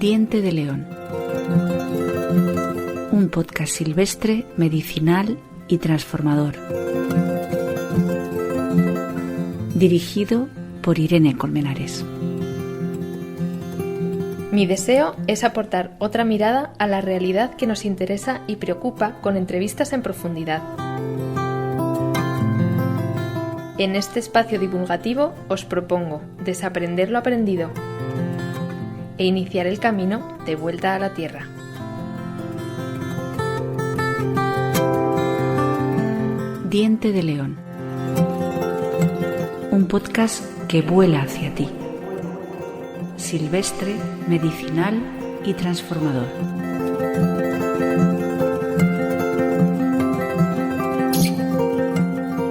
Diente de león. Un podcast silvestre, medicinal y transformador. Dirigido por Irene Colmenares. Mi deseo es aportar otra mirada a la realidad que nos interesa y preocupa con entrevistas en profundidad. En este espacio divulgativo os propongo desaprender lo aprendido e iniciar el camino de vuelta a la Tierra. Diente de león. Un podcast que vuela hacia ti. Silvestre, medicinal y transformador.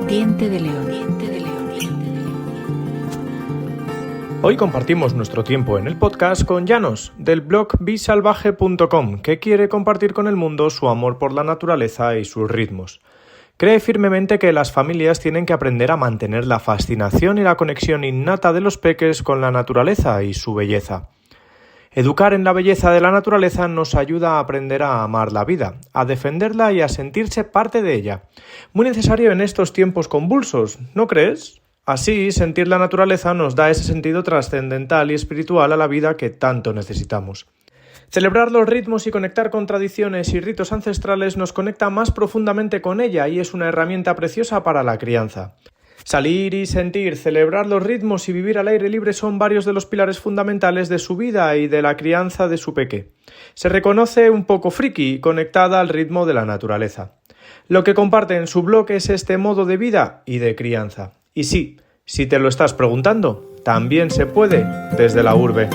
Diente de león. Hoy compartimos nuestro tiempo en el podcast con Llanos, del blog bisalvaje.com, que quiere compartir con el mundo su amor por la naturaleza y sus ritmos. Cree firmemente que las familias tienen que aprender a mantener la fascinación y la conexión innata de los peques con la naturaleza y su belleza. Educar en la belleza de la naturaleza nos ayuda a aprender a amar la vida, a defenderla y a sentirse parte de ella. Muy necesario en estos tiempos convulsos, ¿no crees? Así, sentir la naturaleza nos da ese sentido trascendental y espiritual a la vida que tanto necesitamos. Celebrar los ritmos y conectar con tradiciones y ritos ancestrales nos conecta más profundamente con ella y es una herramienta preciosa para la crianza. Salir y sentir, celebrar los ritmos y vivir al aire libre son varios de los pilares fundamentales de su vida y de la crianza de su peque. Se reconoce un poco friki, conectada al ritmo de la naturaleza. Lo que comparte en su blog es este modo de vida y de crianza. Y sí, si te lo estás preguntando, también se puede desde la urbe.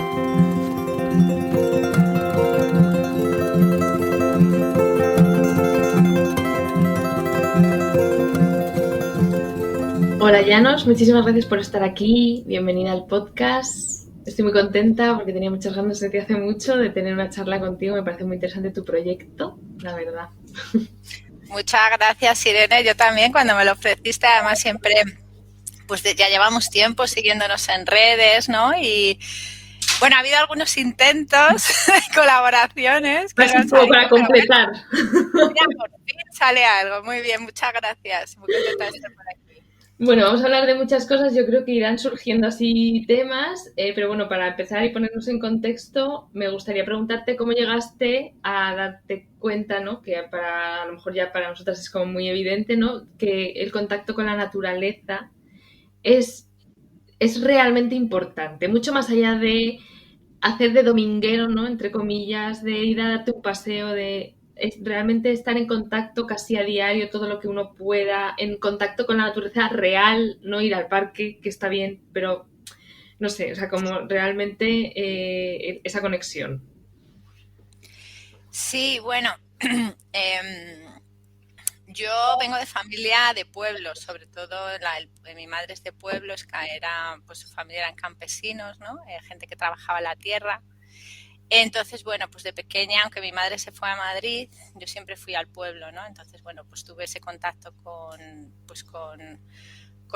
Hola Llanos, muchísimas gracias por estar aquí, bienvenida al podcast. Estoy muy contenta porque tenía muchas ganas desde hace mucho de tener una charla contigo, me parece muy interesante tu proyecto, la verdad. Muchas gracias, Irene, yo también cuando me lo ofreciste, además siempre, pues ya llevamos tiempo siguiéndonos en redes, ¿no? Y bueno, ha habido algunos intentos de colaboraciones. Casi un poco para completar. Bueno, ya por fin sale algo, muy bien, muchas gracias, muy contenta de estar por aquí. Bueno, vamos a hablar de muchas cosas, yo creo que irán surgiendo así temas, pero bueno, para empezar y ponernos en contexto, me gustaría preguntarte cómo llegaste a darte cuenta, ¿no? Que a lo mejor ya para nosotras es como muy evidente, ¿no? Que el contacto con la naturaleza es realmente importante, mucho más allá de hacer de dominguero, ¿no? Entre comillas, de ir a darte un paseo, realmente estar en contacto casi a diario, todo lo que uno pueda, en contacto con la naturaleza real, no ir al parque, que está bien, pero no sé, o sea, como realmente esa conexión. Sí, bueno, yo vengo de familia de pueblo, sobre todo mi madre es de pueblo, pues su familia eran campesinos, ¿no? Gente que trabajaba la tierra. Entonces, bueno, pues de pequeña, aunque mi madre se fue a Madrid, yo siempre fui al pueblo, ¿no? Entonces, bueno, pues tuve ese contacto con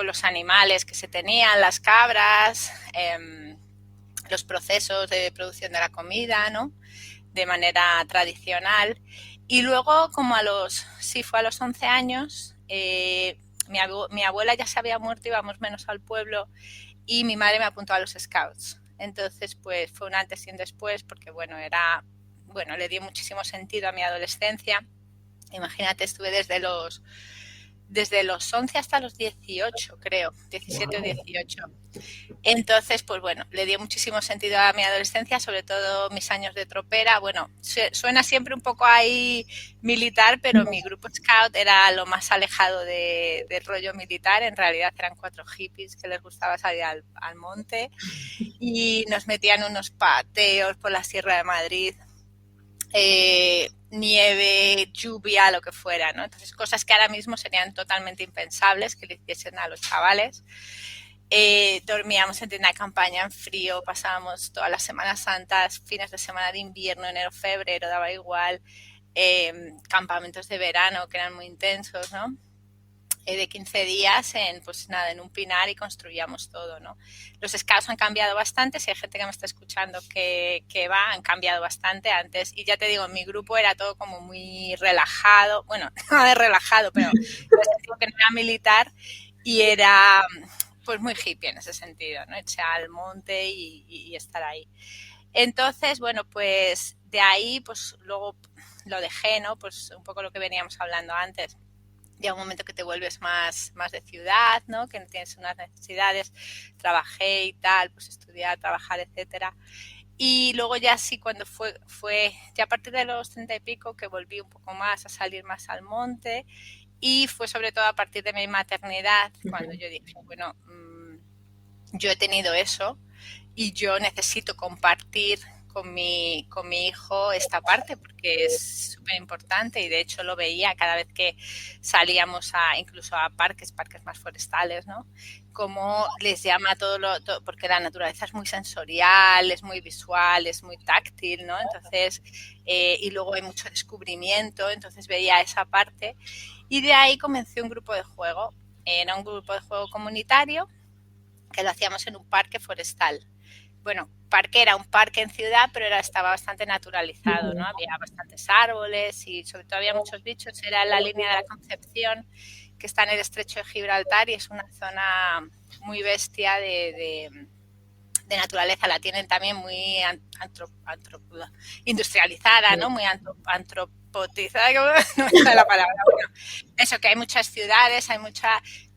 los animales que se tenían, las cabras, los procesos de producción de la comida, ¿no? De manera tradicional. Y luego, fue a los 11 años, mi abuela ya se había muerto, íbamos menos al pueblo y mi madre me apuntó a los Scouts. Entonces, pues fue un antes y un después porque, le dio muchísimo sentido a mi adolescencia. Imagínate, estuve desde los 11 hasta los 18, creo, 17 o 18. Entonces, pues bueno, le dio muchísimo sentido a mi adolescencia, sobre todo mis años de tropera. Bueno, suena siempre un poco ahí militar, pero mi grupo scout era lo más alejado del rollo militar. En realidad eran 4 hippies que les gustaba salir al monte y nos metían unos pateos por la Sierra de Madrid. Nieve, lluvia, lo que fuera, ¿no? Entonces, cosas que ahora mismo serían totalmente impensables que le hiciesen a los chavales. Dormíamos en tienda de campaña en frío, pasábamos todas las Semanas Santas, fines de semana de invierno, enero, febrero, daba igual, campamentos de verano que eran muy intensos, ¿no? de 15 días en un pinar y construíamos todo, ¿no? Los scouts han cambiado bastante, si hay gente que me está escuchando que han cambiado bastante antes, y ya te digo, en mi grupo era todo como muy relajado, bueno, no de relajado, pero en el sentido que no era militar y era pues muy hippie en ese sentido, ¿no? Irse al monte y estar ahí. Entonces, bueno, pues de ahí pues luego lo dejé, ¿no? Pues un poco lo que veníamos hablando antes. Llega un momento que te vuelves más de ciudad, ¿no? Que no tienes unas necesidades, trabajé y tal, pues estudiar, trabajar, etcétera. Y luego ya sí, cuando fue ya a partir de los 30 y pico que volví un poco más a salir más al monte, y fue sobre todo a partir de mi maternidad cuando yo dije, bueno, yo he tenido eso y yo necesito compartir con mi hijo esta parte porque es súper importante, y de hecho lo veía cada vez que salíamos incluso a parques más forestales, ¿no? Como les llama todo, porque la naturaleza es muy sensorial, es muy visual, es muy táctil, ¿no? Entonces, y luego hay mucho descubrimiento, entonces veía esa parte, y de ahí comencé un grupo de juego. Era un grupo de juego comunitario que lo hacíamos en un parque forestal. Bueno, era un parque en ciudad, pero estaba bastante naturalizado, ¿no? Había bastantes árboles y sobre todo había muchos bichos. Era la línea de la Concepción, que está en el estrecho de Gibraltar, y es una zona muy bestia de naturaleza. La tienen también muy industrializada, ¿no? Muy antropotizada, no me sale la palabra. Bueno, eso, que hay muchas ciudades,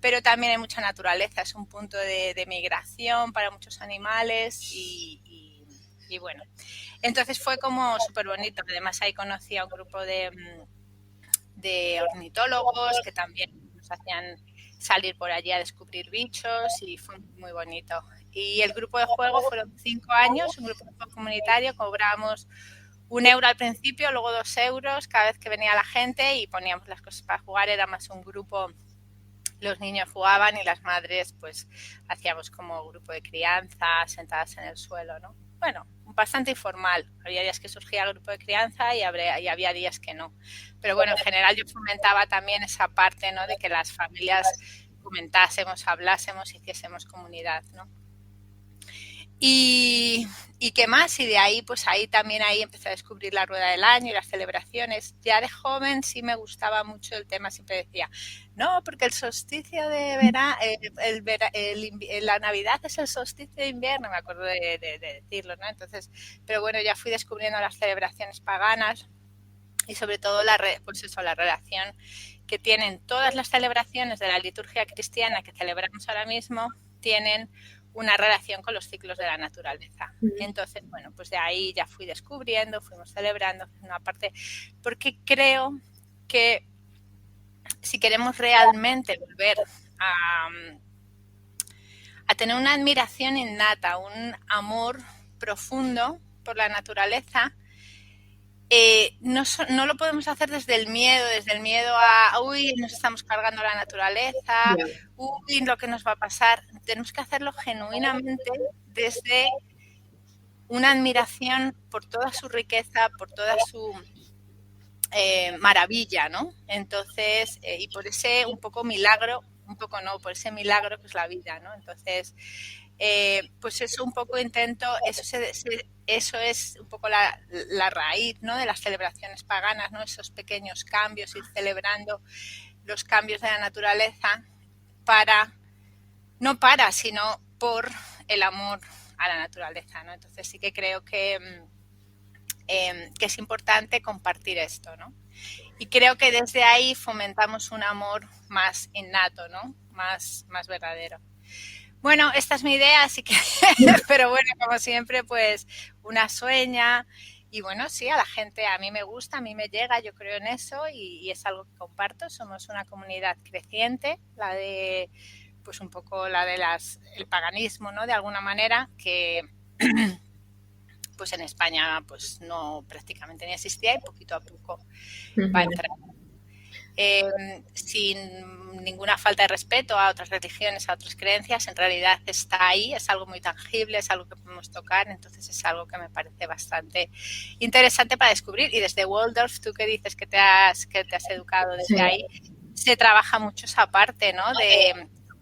pero también hay mucha naturaleza. Es un punto de migración para muchos animales y bueno. Entonces fue como súper bonito. Además ahí conocí a un grupo de ornitólogos que también nos hacían salir por allí a descubrir bichos, y fue muy bonito. Y el grupo de juego fueron 5 años, un grupo de juego comunitario. Cobrábamos 1 euro al principio, luego 2 euros cada vez que venía la gente, y poníamos las cosas para jugar. Era más un grupo, los niños jugaban y las madres pues hacíamos como grupo de crianza, sentadas en el suelo, ¿no? Bueno, bastante informal. Había días que surgía el grupo de crianza y había días que no. Pero bueno, en general yo fomentaba también esa parte, ¿no? De que las familias comentásemos, hablásemos, hiciésemos comunidad, ¿no? Y qué más, y de ahí pues ahí empecé a descubrir la rueda del año y las celebraciones. Ya de joven sí me gustaba mucho el tema, siempre decía, no, porque el solsticio de verano, la Navidad es el solsticio de invierno, me acuerdo de decirlo, ¿no? Entonces, pero bueno, ya fui descubriendo las celebraciones paganas y sobre todo la relación que tienen todas las celebraciones de la liturgia cristiana que celebramos ahora mismo, tienen una relación con los ciclos de la naturaleza. Entonces, bueno, pues de ahí ya fui descubriendo, fuimos celebrando una parte, porque creo que si queremos realmente volver a tener una admiración innata, un amor profundo por la naturaleza, no lo podemos hacer desde el miedo a, uy, nos estamos cargando la naturaleza, uy, lo que nos va a pasar. Tenemos que hacerlo genuinamente desde una admiración por toda su riqueza, por toda su maravilla, ¿no? Entonces, y por ese un poco milagro, por ese milagro que es la vida, ¿no? Entonces, pues eso un poco intento, eso es un poco la raíz, ¿no? De las celebraciones paganas, ¿no? Esos pequeños cambios, ir celebrando los cambios de la naturaleza sino por el amor a la naturaleza, ¿no? Entonces sí que creo que es importante compartir esto, ¿no? Y creo que desde ahí fomentamos un amor más innato, ¿no? Más verdadero. Bueno, esta es mi idea, así que, pero bueno, como siempre, pues una sueña. Y bueno, sí, a la gente, a mí me gusta, a mí me llega, yo creo en eso y es algo que comparto. Somos una comunidad creciente, pues un poco la de el paganismo, ¿no? De alguna manera, que pues en España pues no prácticamente ni existía y poquito a poco va a entrar. Sin ninguna falta de respeto a otras religiones, a otras creencias, en realidad está ahí, es algo muy tangible, es algo que podemos tocar, entonces es algo que me parece bastante interesante para descubrir. Y desde Waldorf, tú que dices que te has educado desde ahí, se trabaja mucho esa parte, ¿no?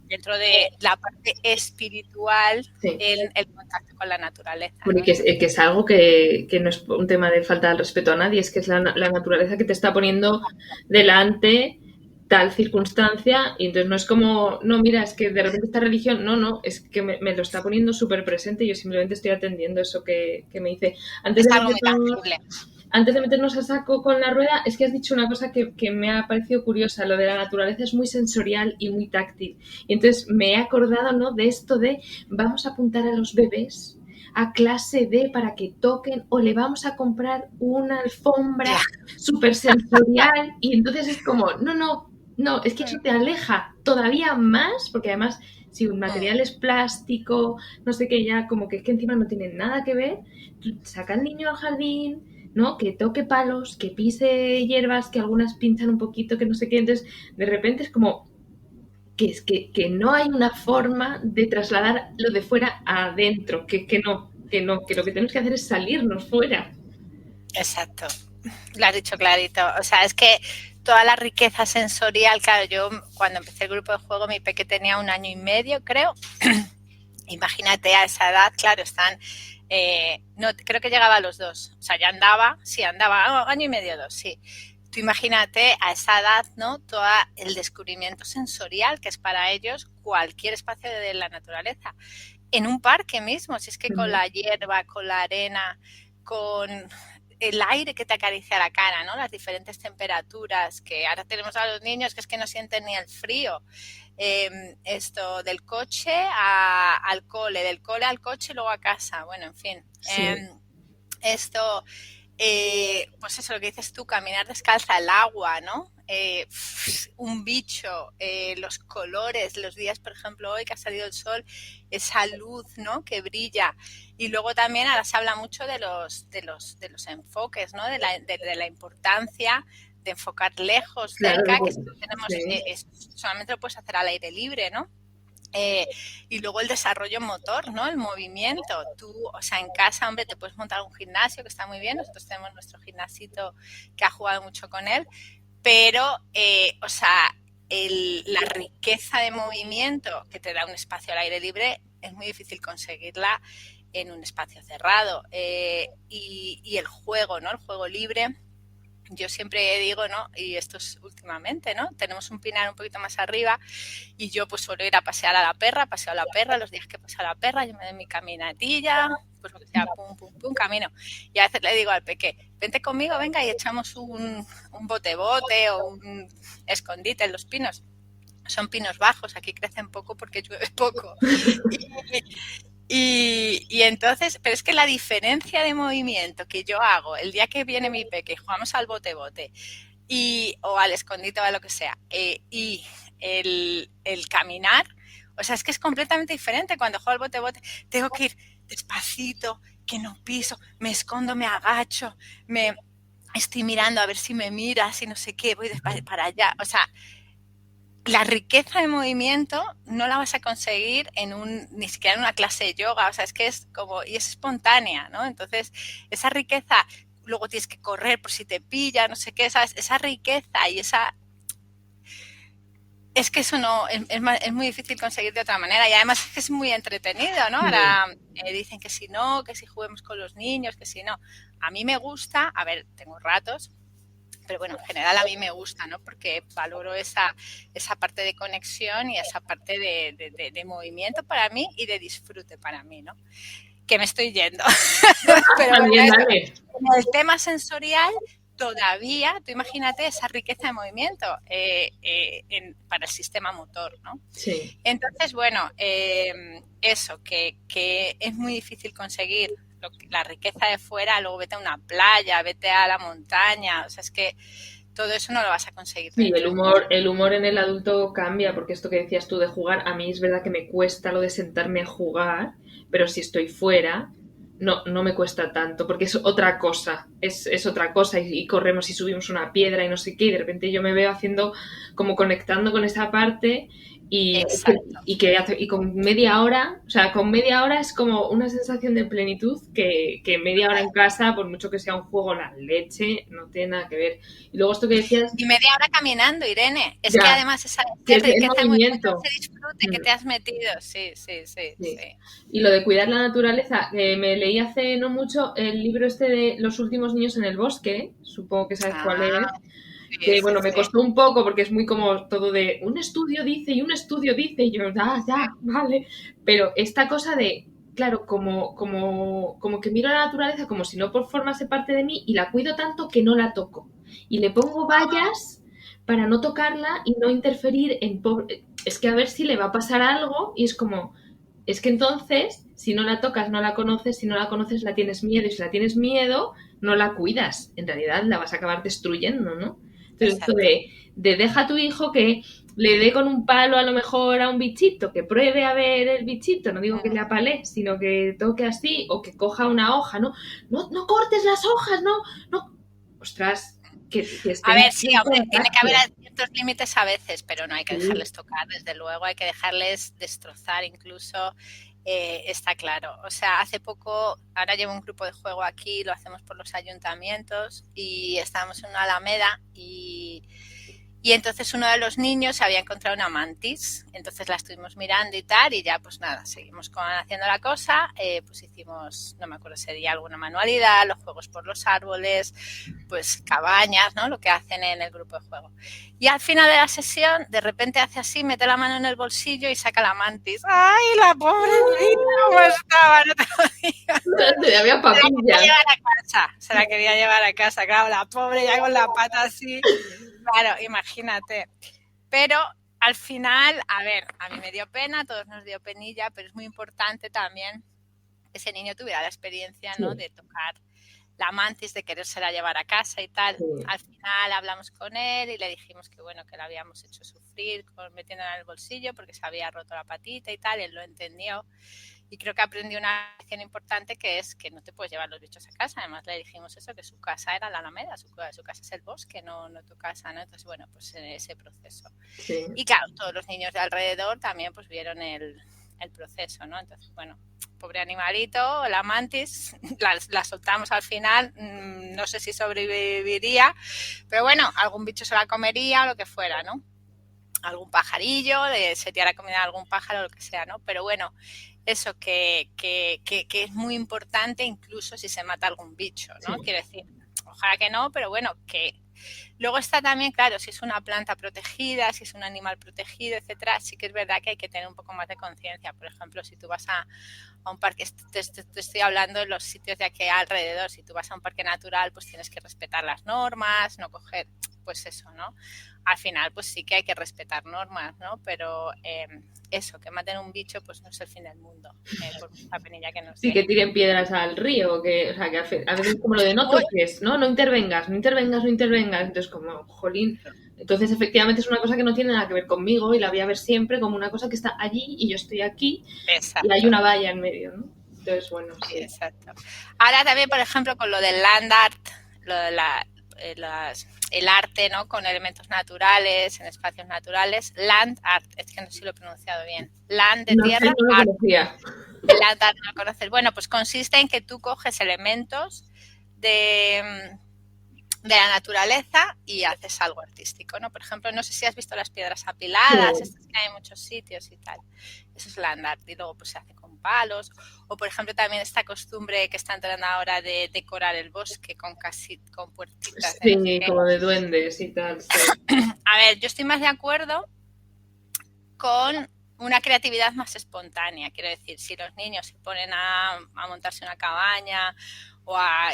Dentro de la parte espiritual, Sí. el contacto con la naturaleza, Bueno, ¿no? y que es algo que no es un tema de falta de respeto a nadie, es que es la naturaleza que te está poniendo delante tal circunstancia, y entonces no es como, no, mira, es que de repente esta religión, no, es que me lo está poniendo súper presente y yo simplemente estoy atendiendo eso que me dice. Es algo muy tangible. Antes de meternos a saco con la rueda, es que has dicho una cosa que me ha parecido curiosa. Lo de la naturaleza es muy sensorial y muy táctil. Y entonces me he acordado, ¿no?, de esto de vamos a apuntar a los bebés a clase D para que toquen, o le vamos a comprar una alfombra súper sensorial. Y entonces es como, no, es que eso te aleja todavía más, porque además si un material es plástico, no sé qué, ya como que es que encima no tiene nada que ver, saca al niño al jardín, ¿no?, que toque palos, que pise hierbas, que algunas pinchan un poquito, que no sé qué. Entonces, de repente es como que es que no hay una forma de trasladar lo de fuera a adentro, que lo que tenemos que hacer es salirnos fuera. Exacto, lo has dicho clarito. O sea, es que toda la riqueza sensorial, claro, yo cuando empecé el grupo de juego, mi peque tenía 1 año y medio, creo. Imagínate, a esa edad, claro, están... no, creo que llegaba a los 2. O sea, ya andaba, 1 año y medio, 2, sí. Tú imagínate a esa edad, ¿no?, todo el descubrimiento sensorial que es para ellos cualquier espacio de la naturaleza. En un parque mismo, si es que con la hierba, con la arena, con el aire que te acaricia la cara, ¿no?, las diferentes temperaturas, que ahora tenemos a los niños que es que no sienten ni el frío. Esto del coche al cole, del cole al coche y luego a casa, bueno, en fin. Sí. Esto, pues eso, lo que dices tú, caminar descalza, el agua, ¿no? Un bicho, los colores, los días, por ejemplo, hoy que ha salido el sol, esa luz, ¿no?, que brilla. Y luego también ahora se habla mucho de los enfoques, ¿no?, de la importancia de enfocar lejos, cerca, que tenemos, solamente lo puedes hacer al aire libre, ¿no? Y luego el desarrollo motor, ¿no?, el movimiento. Tú, o sea, en casa, hombre, te puedes montar un gimnasio, que está muy bien. Nosotros tenemos nuestro gimnasito que ha jugado mucho con él, pero, o sea, la riqueza de movimiento que te da un espacio al aire libre es muy difícil conseguirla en un espacio cerrado. Y el juego, ¿no?, el juego libre. Yo siempre digo, ¿no?, y esto es últimamente, ¿no?, tenemos un pinar un poquito más arriba y yo pues suelo ir a pasear a la perra, paseo a la perra, los días que paseo a la perra yo me doy mi caminatilla, pues lo que sea, pum, pum, pum, camino. Y a veces le digo al peque, vente conmigo, venga, y echamos un bote-bote o un escondite en los pinos. Son pinos bajos, aquí crecen poco porque llueve poco. Y entonces, pero es que la diferencia de movimiento que yo hago el día que viene mi peque y jugamos al bote-bote o al escondite o a lo que sea, y el caminar, o sea, es que es completamente diferente. Cuando juego al bote-bote tengo que ir despacito, que no piso, me escondo, me agacho, me estoy mirando a ver si me mira, si no sé qué, voy para allá, o sea, la riqueza de movimiento no la vas a conseguir ni siquiera en una clase de yoga, o sea, es que es como, y es espontánea, ¿no? Entonces, esa riqueza, luego tienes que correr por si te pilla, no sé qué, ¿sabes? Esa riqueza y esa... Es que eso no, es muy difícil conseguir de otra manera, y además es que es muy entretenido, ¿no? Ahora dicen que si no, que si juguemos con los niños, que si no. A mí me gusta, a ver, tengo ratos, pero bueno, en general a mí me gusta, ¿no?, porque valoro esa parte de conexión y esa parte de movimiento para mí y de disfrute para mí, ¿no? Que me estoy yendo. Pero También, bueno, dale. el tema sensorial, todavía, tú imagínate esa riqueza de movimiento para el sistema motor, ¿no? Sí. Entonces, bueno, eso, que es muy difícil conseguir la riqueza de fuera, luego vete a una playa, vete a la montaña, o sea, es que todo eso no lo vas a conseguir. Sí, el humor en el adulto cambia, porque esto que decías tú de jugar, a mí es verdad que me cuesta lo de sentarme a jugar, pero si estoy fuera, no me cuesta tanto, porque es otra cosa, es otra cosa, y corremos y subimos una piedra y no sé qué, y de repente yo me veo haciendo, como conectando con esa parte, Exacto. Y con media hora, o sea, con media hora es como una sensación de plenitud que media hora en casa, por mucho que sea un juego, la leche, no tiene nada que ver. Y luego esto que decías... Y media hora caminando, Irene. Es Ya, que además es que que es el hace mucho movimiento. ese disfrute que te has metido. Sí. Y lo de cuidar la naturaleza, me leí hace no mucho el libro este de Los últimos niños en el bosque, supongo que sabes cuál es. Que bueno, me costó un poco porque es muy como todo de un estudio dice y yo, ya, vale. Pero esta cosa de, claro, como que miro a la naturaleza como si no formase parte de mí y la cuido tanto que no la toco. Y le pongo vallas para no tocarla y no interferir en... Es que a ver si le va a pasar algo y es como... Es que entonces, si no la tocas, no la conoces, si no la conoces, la tienes miedo, y si la tienes miedo, no la cuidas. En realidad la vas a acabar destruyendo, ¿no? Entonces, esto de deja a tu hijo que le dé con un palo a lo mejor a un bichito, que pruebe a ver el bichito, no digo que le apale, sino que toque así, o que coja una hoja, ¿no? No cortes las hojas, no. Ostras, que a ver, sí, hombre, tiene que haber ciertos límites a veces, pero no hay que dejarles tocar, desde luego, hay que dejarles destrozar incluso, está claro. O sea, hace poco, ahora llevo un grupo de juego aquí, lo hacemos por los ayuntamientos y estábamos en una alameda y entonces uno de los niños había encontrado una mantis, entonces la estuvimos mirando y tal, y ya pues nada, seguimos haciendo la cosa, pues hicimos, no me acuerdo si sería alguna manualidad, los juegos por los árboles, pues cabañas, ¿no? Lo que hacen en el grupo de juego. Y al final de la sesión, de repente hace así, mete la mano en el bolsillo y saca la mantis. ¡Ay, la pobre niña! ¿Cómo estaba? No te lo digo. Había papilla. Se la quería llevar a casa, claro, la pobre ya con la pata así. Claro, imagínate. Pero al final, a ver, a mí me dio pena, a todos nos dio penilla, pero es muy importante también que ese niño tuviera la experiencia, ¿no? De tocar la mantis, de querérsela llevar a casa y tal. Al final hablamos con él y le dijimos que bueno, que la habíamos hecho sufrir metiéndola en el bolsillo porque se había roto la patita y tal, él lo entendió. Y creo que aprendió una lección importante, que es que no te puedes llevar los bichos a casa. Además le dijimos eso, que su casa era la alameda, su casa es el bosque, no tu casa, ¿no? Entonces, bueno, pues en ese proceso. Sí. Y claro, todos los niños de alrededor también pues vieron el proceso, ¿no? Entonces, bueno, pobre animalito, la mantis, la soltamos al final, no sé si sobreviviría, pero bueno, algún bicho se la comería o lo que fuera, ¿no? Algún pajarillo, sería la comida de algún pájaro, lo que sea, ¿no? Pero bueno, eso que es muy importante incluso si se mata algún bicho, ¿no? Sí. Quiero decir, ojalá que no, pero bueno, que luego está también, claro, si es una planta protegida, si es un animal protegido, etcétera, sí que es verdad que hay que tener un poco más de conciencia. Por ejemplo, si tú vas a un parque, te estoy hablando de los sitios de aquí alrededor, si tú vas a un parque natural, pues tienes que respetar las normas, no coger, pues eso, ¿no? Al final, pues sí que hay que respetar normas, ¿no? Pero eso, que maten un bicho, pues no es el fin del mundo, por mucha penilla que nos dé. Sí, que tiren piedras al río, que, o sea, que a veces como lo de no toques, ¿no? No intervengas. Entonces, como, jolín. Entonces, efectivamente, es una cosa que no tiene nada que ver conmigo y la voy a ver siempre como una cosa que está allí y yo estoy aquí. Exacto. Y hay una valla en medio, ¿no? Entonces, bueno, sí. Exacto. Ahora también, por ejemplo, con lo del land art, lo de el arte, ¿no? Con elementos naturales, en espacios naturales. Land art, es que no sé si lo he pronunciado bien. Land de tierra, no lo conocía. Land art no lo conoces. Bueno, pues consiste en que tú coges elementos de la naturaleza y haces algo artístico, ¿no? Por ejemplo, no sé si has visto las piedras apiladas, sí. Estas que hay en muchos sitios y tal. Eso es land art y luego pues se hace con palos. O, por ejemplo, también esta costumbre que está entrando ahora de decorar el bosque con puertitas. Sí, como de duendes y tal. Sí. A ver, yo estoy más de acuerdo con una creatividad más espontánea. Quiero decir, si los niños se ponen a montarse una cabaña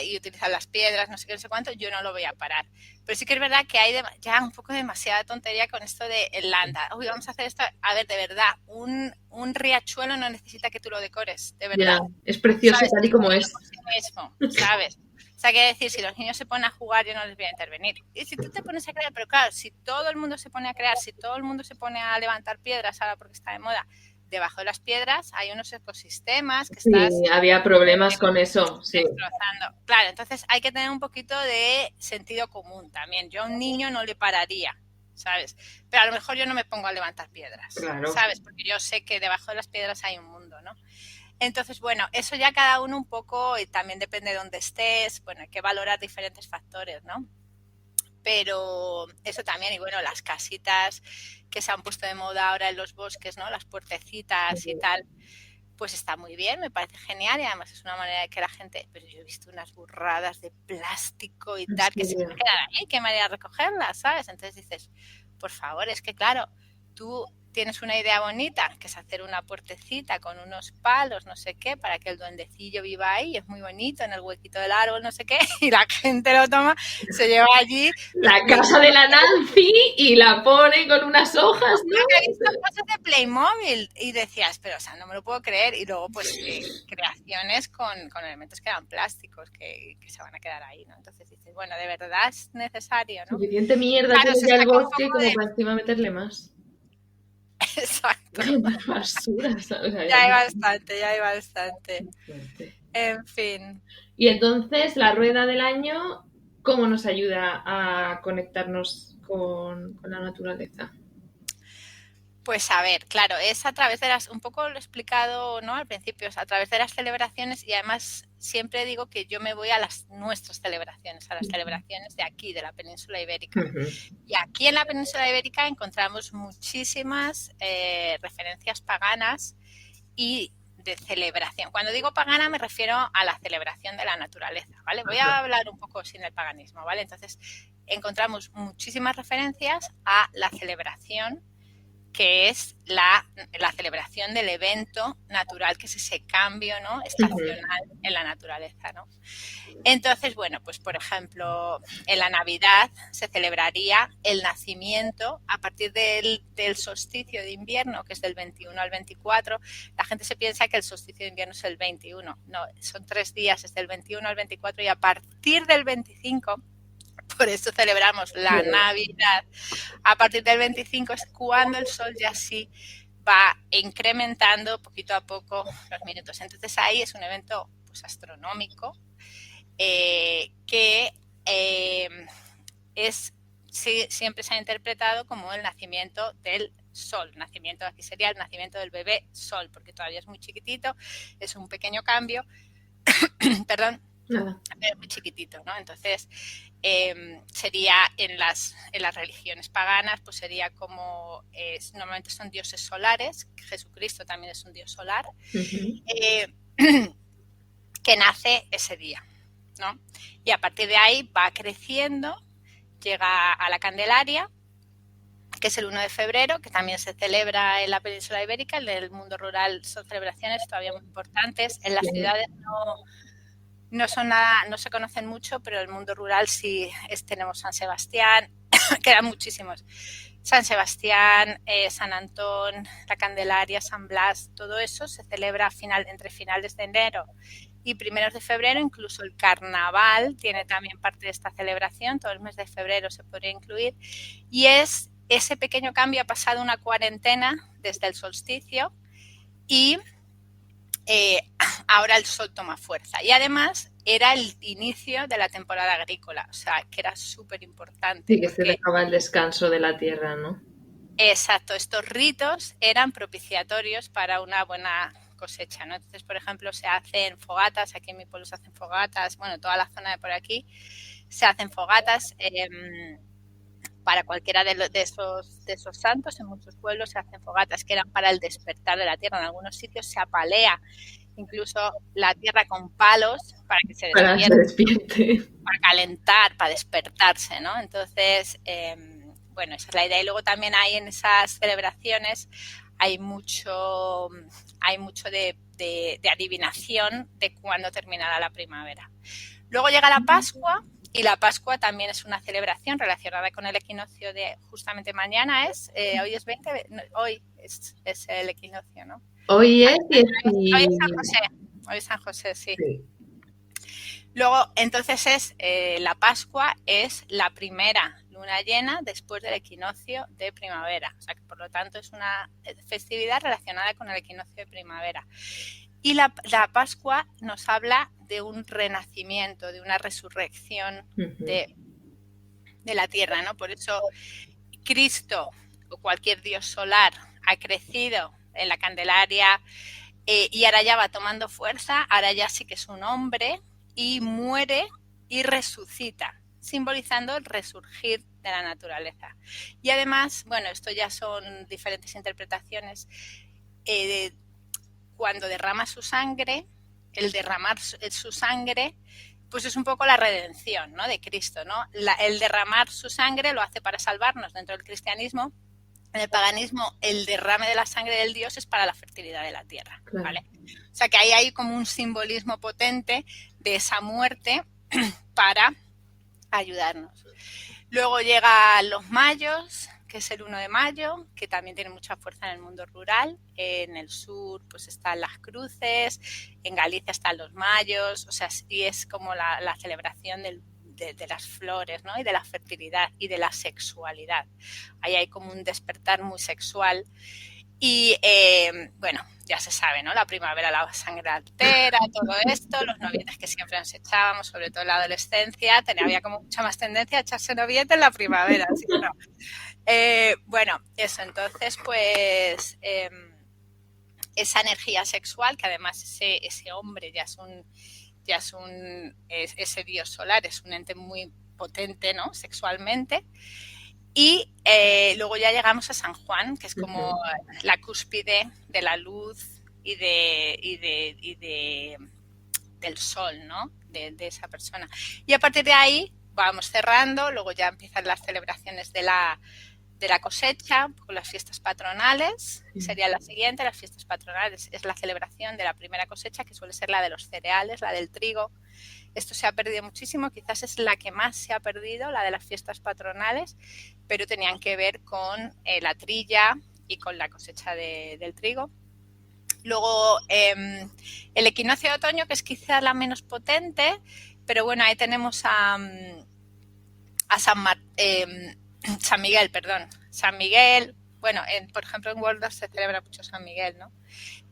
y utilizar las piedras, no sé qué, no sé cuánto, yo no lo voy a parar. Pero sí que es verdad que hay ya un poco demasiada tontería con esto de el land art. Uy, vamos a hacer esto. A ver, de verdad, un riachuelo no necesita que tú lo decores, de verdad. Ya, es precioso, ¿sabes? Tal y como es. Mismo, ¿sabes? O sea, quiere decir, si los niños se ponen a jugar, yo no les voy a intervenir. Y si tú te pones a crear, pero claro, si todo el mundo se pone a crear, si todo el mundo se pone a levantar piedras ahora porque está de moda, debajo de las piedras hay unos ecosistemas que estás... Sí, había problemas con eso, sí. Destrozando. Claro, entonces hay que tener un poquito de sentido común también. Yo a un niño no le pararía, ¿sabes? Pero a lo mejor yo no me pongo a levantar piedras, Claro. ¿sabes? Porque yo sé que debajo de las piedras hay un mundo, ¿no? Entonces, bueno, eso ya cada uno un poco, y también depende de dónde estés, bueno, hay que valorar diferentes factores, ¿no? Pero eso también, y bueno, las casitas que se han puesto de moda ahora en los bosques, ¿no? Las puertecitas y tal, pues está muy bien, me parece genial y además es una manera de que la gente, pero yo he visto unas burradas de plástico y tal, que se van a quedar ahí, qué manera de recogerlas, ¿sabes? Entonces dices, por favor, es que claro, tú tienes una idea bonita, que es hacer una puertecita con unos palos, no sé qué, para que el duendecillo viva ahí, es muy bonito, en el huequito del árbol, no sé qué, y la gente lo toma, se lleva allí. La casa de la Nancy y la pone con unas hojas, ¿no? He visto cosas de Playmobil y decías, pero o sea, no me lo puedo creer. Y luego, pues, creaciones con elementos que eran plásticos que se van a quedar ahí, ¿no? Entonces dices, bueno, de verdad es necesario, ¿no? Suficiente mierda Claro, tiene se ya el saca un bosque poco como de- para encima meterle más. Exacto. Más basura, ¿sabes? O sea, Ya hay bastante, ya hay bastante. fuerte. En fin. Y entonces, la rueda del año, ¿cómo nos ayuda a conectarnos con la naturaleza? Pues a ver, claro, es a través de un poco lo he explicado, ¿no? Al principio, es a través de las celebraciones y además siempre digo que yo me voy a nuestras celebraciones, a las celebraciones de aquí, de la península ibérica. Y aquí en la península ibérica encontramos muchísimas referencias paganas y de celebración. Cuando digo pagana me refiero a la celebración de la naturaleza, ¿vale? Voy a hablar un poco sin el paganismo, ¿vale? Entonces, encontramos muchísimas referencias a la celebración que es la celebración del evento natural, que es ese cambio, ¿no? Estacional en la naturaleza, ¿no? Entonces, bueno, pues por ejemplo, en la Navidad se celebraría el nacimiento a partir del solsticio de invierno, que es del 21 al 24. La gente se piensa que el solsticio de invierno es el 21. No, son 3 días, es del 21 al 24 y a partir del 25, por eso celebramos la Navidad, a partir del 25 es cuando el sol ya sí va incrementando poquito a poco los minutos. Entonces ahí es un evento pues astronómico que siempre se ha interpretado como el nacimiento del sol. Nacimiento, aquí sería el nacimiento del bebé sol, porque todavía es muy chiquitito, es un pequeño cambio, perdón, Nada. pero muy chiquitito, ¿no? Entonces sería en las religiones paganas, pues sería como normalmente son dioses solares, Jesucristo también es un dios solar, que nace ese día, ¿no? Y a partir de ahí va creciendo, llega a la Candelaria, que es el 1 de febrero, que también se celebra en la península ibérica. En el mundo rural son celebraciones todavía muy importantes. En las ciudades no son nada, no se conocen mucho, pero en el mundo rural sí tenemos San Sebastián, quedan muchísimos. San Sebastián, San Antón, la Candelaria, San Blas, todo eso se celebra entre finales de enero y primeros de febrero. Incluso el carnaval tiene también parte de esta celebración, todo el mes de febrero se podría incluir, y es ese pequeño cambio. Ha pasado una cuarentena desde el solsticio y ahora el sol toma fuerza. Y además era el inicio de la temporada agrícola, o sea, que era súper importante. Sí, que se dejaba el descanso de la tierra, ¿no? Exacto, estos ritos eran propiciatorios para una buena cosecha, ¿no? Entonces, por ejemplo, se hacen fogatas, aquí en mi pueblo se hacen fogatas, bueno, toda la zona de por aquí se hacen fogatas para cualquiera de esos santos. En muchos pueblos se hacen fogatas que eran para el despertar de la tierra. En algunos sitios se apalea incluso la tierra con palos para que se despierte, para calentar, para despertarse, ¿no? Entonces, bueno, esa es la idea. Y luego también hay en esas celebraciones hay mucho de adivinación de cuándo terminará la primavera. Luego llega la Pascua, y la Pascua también es una celebración relacionada con el equinoccio de justamente mañana. Hoy es 20, hoy es el equinoccio, ¿no? Hoy es San José. Hoy es San José, sí. Luego, entonces la Pascua es la primera luna llena después del equinoccio de primavera. O sea que por lo tanto es una festividad relacionada con el equinoccio de primavera. Y la Pascua nos habla de un renacimiento, de una resurrección de la tierra, ¿no? Por eso Cristo o cualquier dios solar ha crecido en la Candelaria y ahora ya va tomando fuerza, ahora ya sí que es un hombre y muere y resucita, simbolizando el resurgir de la naturaleza. Y además, bueno, esto ya son diferentes interpretaciones, cuando derrama su sangre, el derramar su sangre, pues es un poco la redención, ¿no?, de Cristo, ¿no? El derramar su sangre lo hace para salvarnos dentro del cristianismo. En el paganismo, el derrame de la sangre del Dios es para la fertilidad de la tierra, claro. ¿Vale? O sea que ahí hay como un simbolismo potente de esa muerte para ayudarnos. Luego llegan los mayos, que es el 1 de mayo, que también tiene mucha fuerza en el mundo rural. En el sur pues están las cruces, en Galicia están los mayos, o sea, y es como la celebración de las flores, ¿no?, y de la fertilidad y de la sexualidad. Ahí hay como un despertar muy sexual. Y bueno, ya se sabe, ¿no?, la primavera, la sangre altera, todo esto, los novietes que siempre nos echábamos, sobre todo en la adolescencia, había como mucha más tendencia a echarse noviete en la primavera, ¿sí o no? Bueno, eso, entonces pues esa energía sexual, que además ese hombre ese dios solar es un ente muy potente, ¿no?, sexualmente. Y luego ya llegamos a San Juan, que es como la cúspide de la luz y del sol, ¿no?, de esa persona. Y a partir de ahí vamos cerrando, luego ya empiezan las celebraciones de la cosecha, con las fiestas patronales, sería la siguiente. Las fiestas patronales es la celebración de la primera cosecha, que suele ser la de los cereales, la del trigo. Esto se ha perdido muchísimo, quizás es la que más se ha perdido, la de las fiestas patronales, pero tenían que ver con la trilla y con la cosecha del trigo. Luego el equinoccio de otoño, que es quizás la menos potente, pero bueno, ahí tenemos a San Miguel, perdón. San Miguel, bueno, por ejemplo en Waldorf se celebra mucho San Miguel, ¿no?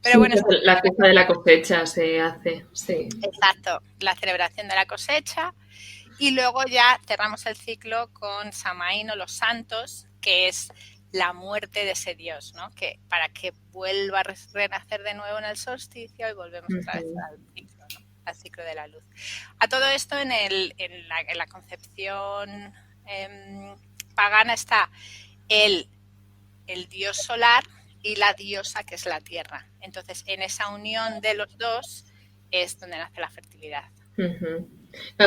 Pero sí, bueno, la fiesta de la cosecha se hace, sí. Exacto, la celebración de la cosecha. Y luego ya cerramos el ciclo con Samaín o los santos, que es la muerte de ese dios, ¿no?, que para que vuelva a renacer de nuevo en el solsticio y volvemos otra vez al ciclo, ¿no?, al ciclo de la luz. A todo esto en la concepción pagana está el dios solar y la diosa, que es la tierra. Entonces, en esa unión de los dos es donde nace la fertilidad.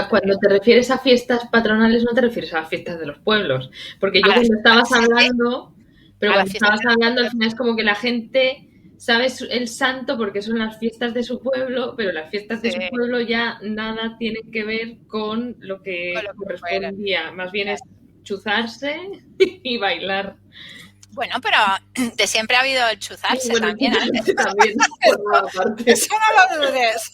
Cuando te refieres a fiestas patronales, no te refieres a las fiestas de los pueblos, porque yo cuando estabas hablando, al final es como que la gente sabe el santo porque son las fiestas de su pueblo, pero las fiestas de su pueblo ya nada tienen que ver con lo que correspondía, más bien es chuzarse y bailar. Bueno, pero de siempre ha habido el chuzarse, sí, bueno, también. También eso no lo dudes.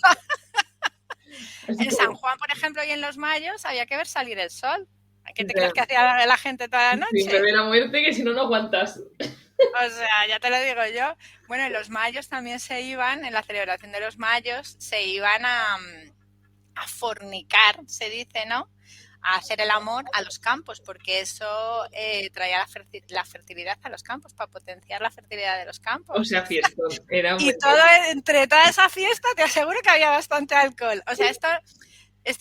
En San Juan, por ejemplo, y en los mayos había que ver salir el sol. ¿Qué te crees que hacía la gente toda la noche? Sin beber a muerte, que si no, no aguantas. O sea, ya te lo digo yo. Bueno, en los mayos también en la celebración de los mayos, se iban a fornicar, se dice, ¿no?, a hacer el amor a los campos, porque eso traía la fertilidad a los campos, para potenciar la fertilidad de los campos. O sea, fiesta. Y entre toda esa fiesta te aseguro que había bastante alcohol. O sea, esto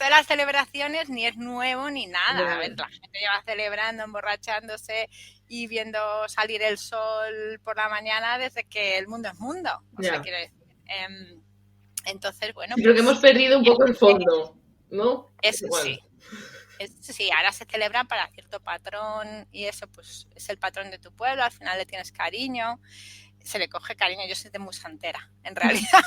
de las celebraciones ni es nuevo ni nada. A ver, la gente lleva celebrando, emborrachándose y viendo salir el sol por la mañana desde que el mundo es mundo. O sea, quiero decir. Entonces, bueno. Creo que hemos perdido un poco el fondo, ¿no? Eso sí. Sí, ahora se celebran para cierto patrón y eso pues es el patrón de tu pueblo, al final le tienes cariño, se le coge cariño. Yo soy muy santera, en realidad.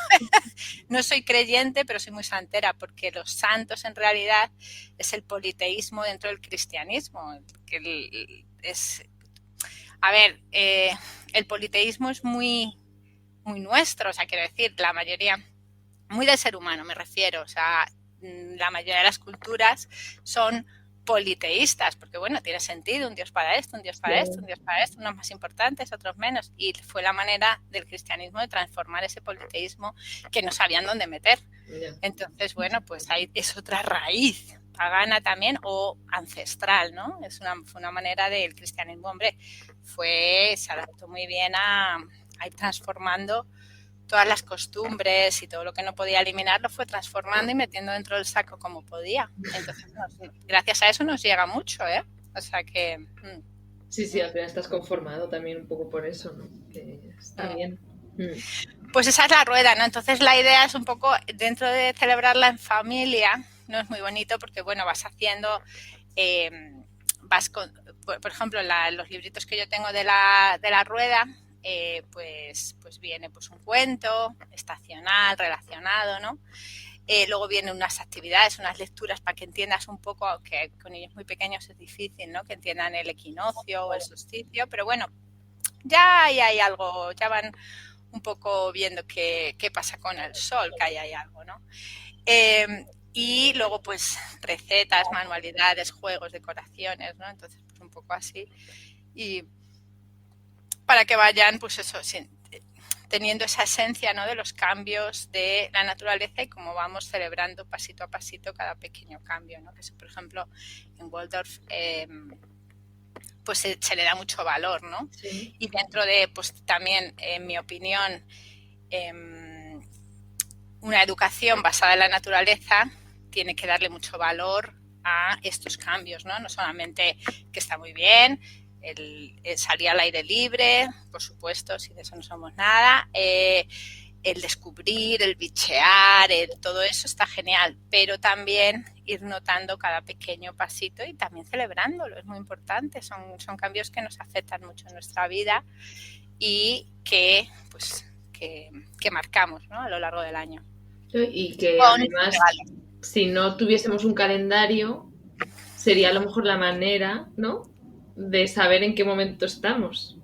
No soy creyente, pero soy muy santera, porque los santos en realidad es el politeísmo dentro del cristianismo. El politeísmo es muy, muy nuestro, o sea, quiero decir, la mayoría, muy del ser humano me refiero, o sea, la mayoría de las culturas son politeístas, porque bueno, tiene sentido, un dios para esto, un dios para esto, un dios para esto, unos más importantes, otros menos, y fue la manera del cristianismo de transformar ese politeísmo que no sabían dónde meter. Entonces, bueno, pues ahí es otra raíz pagana también o ancestral, ¿no? Fue una manera del cristianismo, hombre, se adaptó muy bien a ir transformando todas las costumbres y todo lo que no podía eliminar lo fue transformando y metiendo dentro del saco como podía. Entonces, gracias a eso nos llega mucho, ¿eh? O sea que... Sí, al final estás conformado también un poco por eso, ¿no? Que está bien. Pues esa es la rueda, ¿no? Entonces la idea es un poco, dentro de celebrarla en familia, ¿no? Es muy bonito porque, bueno, vas haciendo... por ejemplo, los libritos que yo tengo de la rueda... pues viene pues un cuento estacional, relacionado, ¿no? Luego vienen unas actividades, unas lecturas para que entiendas un poco, que con niños muy pequeños es difícil, ¿no? Que entiendan el equinoccio o el solsticio, pero bueno, ya hay algo, ya van un poco viendo qué pasa con el sol, que hay algo, ¿no? Y luego pues recetas, manualidades, juegos, decoraciones, ¿no? Entonces pues un poco así y para que vayan, pues eso, teniendo esa esencia, ¿no? De los cambios de la naturaleza y cómo vamos celebrando pasito a pasito cada pequeño cambio, ¿no? Que eso, por ejemplo, en Waldorf pues se le da mucho valor, ¿no? Sí. Y dentro de, pues también, en mi opinión, una educación basada en la naturaleza tiene que darle mucho valor a estos cambios, ¿no? No solamente que está muy bien, el salir al aire libre, por supuesto, si de eso no somos nada, el descubrir, el bichear, todo eso está genial, pero también ir notando cada pequeño pasito y también celebrándolo, es muy importante, son cambios que nos afectan mucho en nuestra vida y que marcamos, ¿no? A lo largo del año. Y que además, si no tuviésemos un calendario, sería a lo mejor la manera, ¿no?, de saber en qué momento estamos.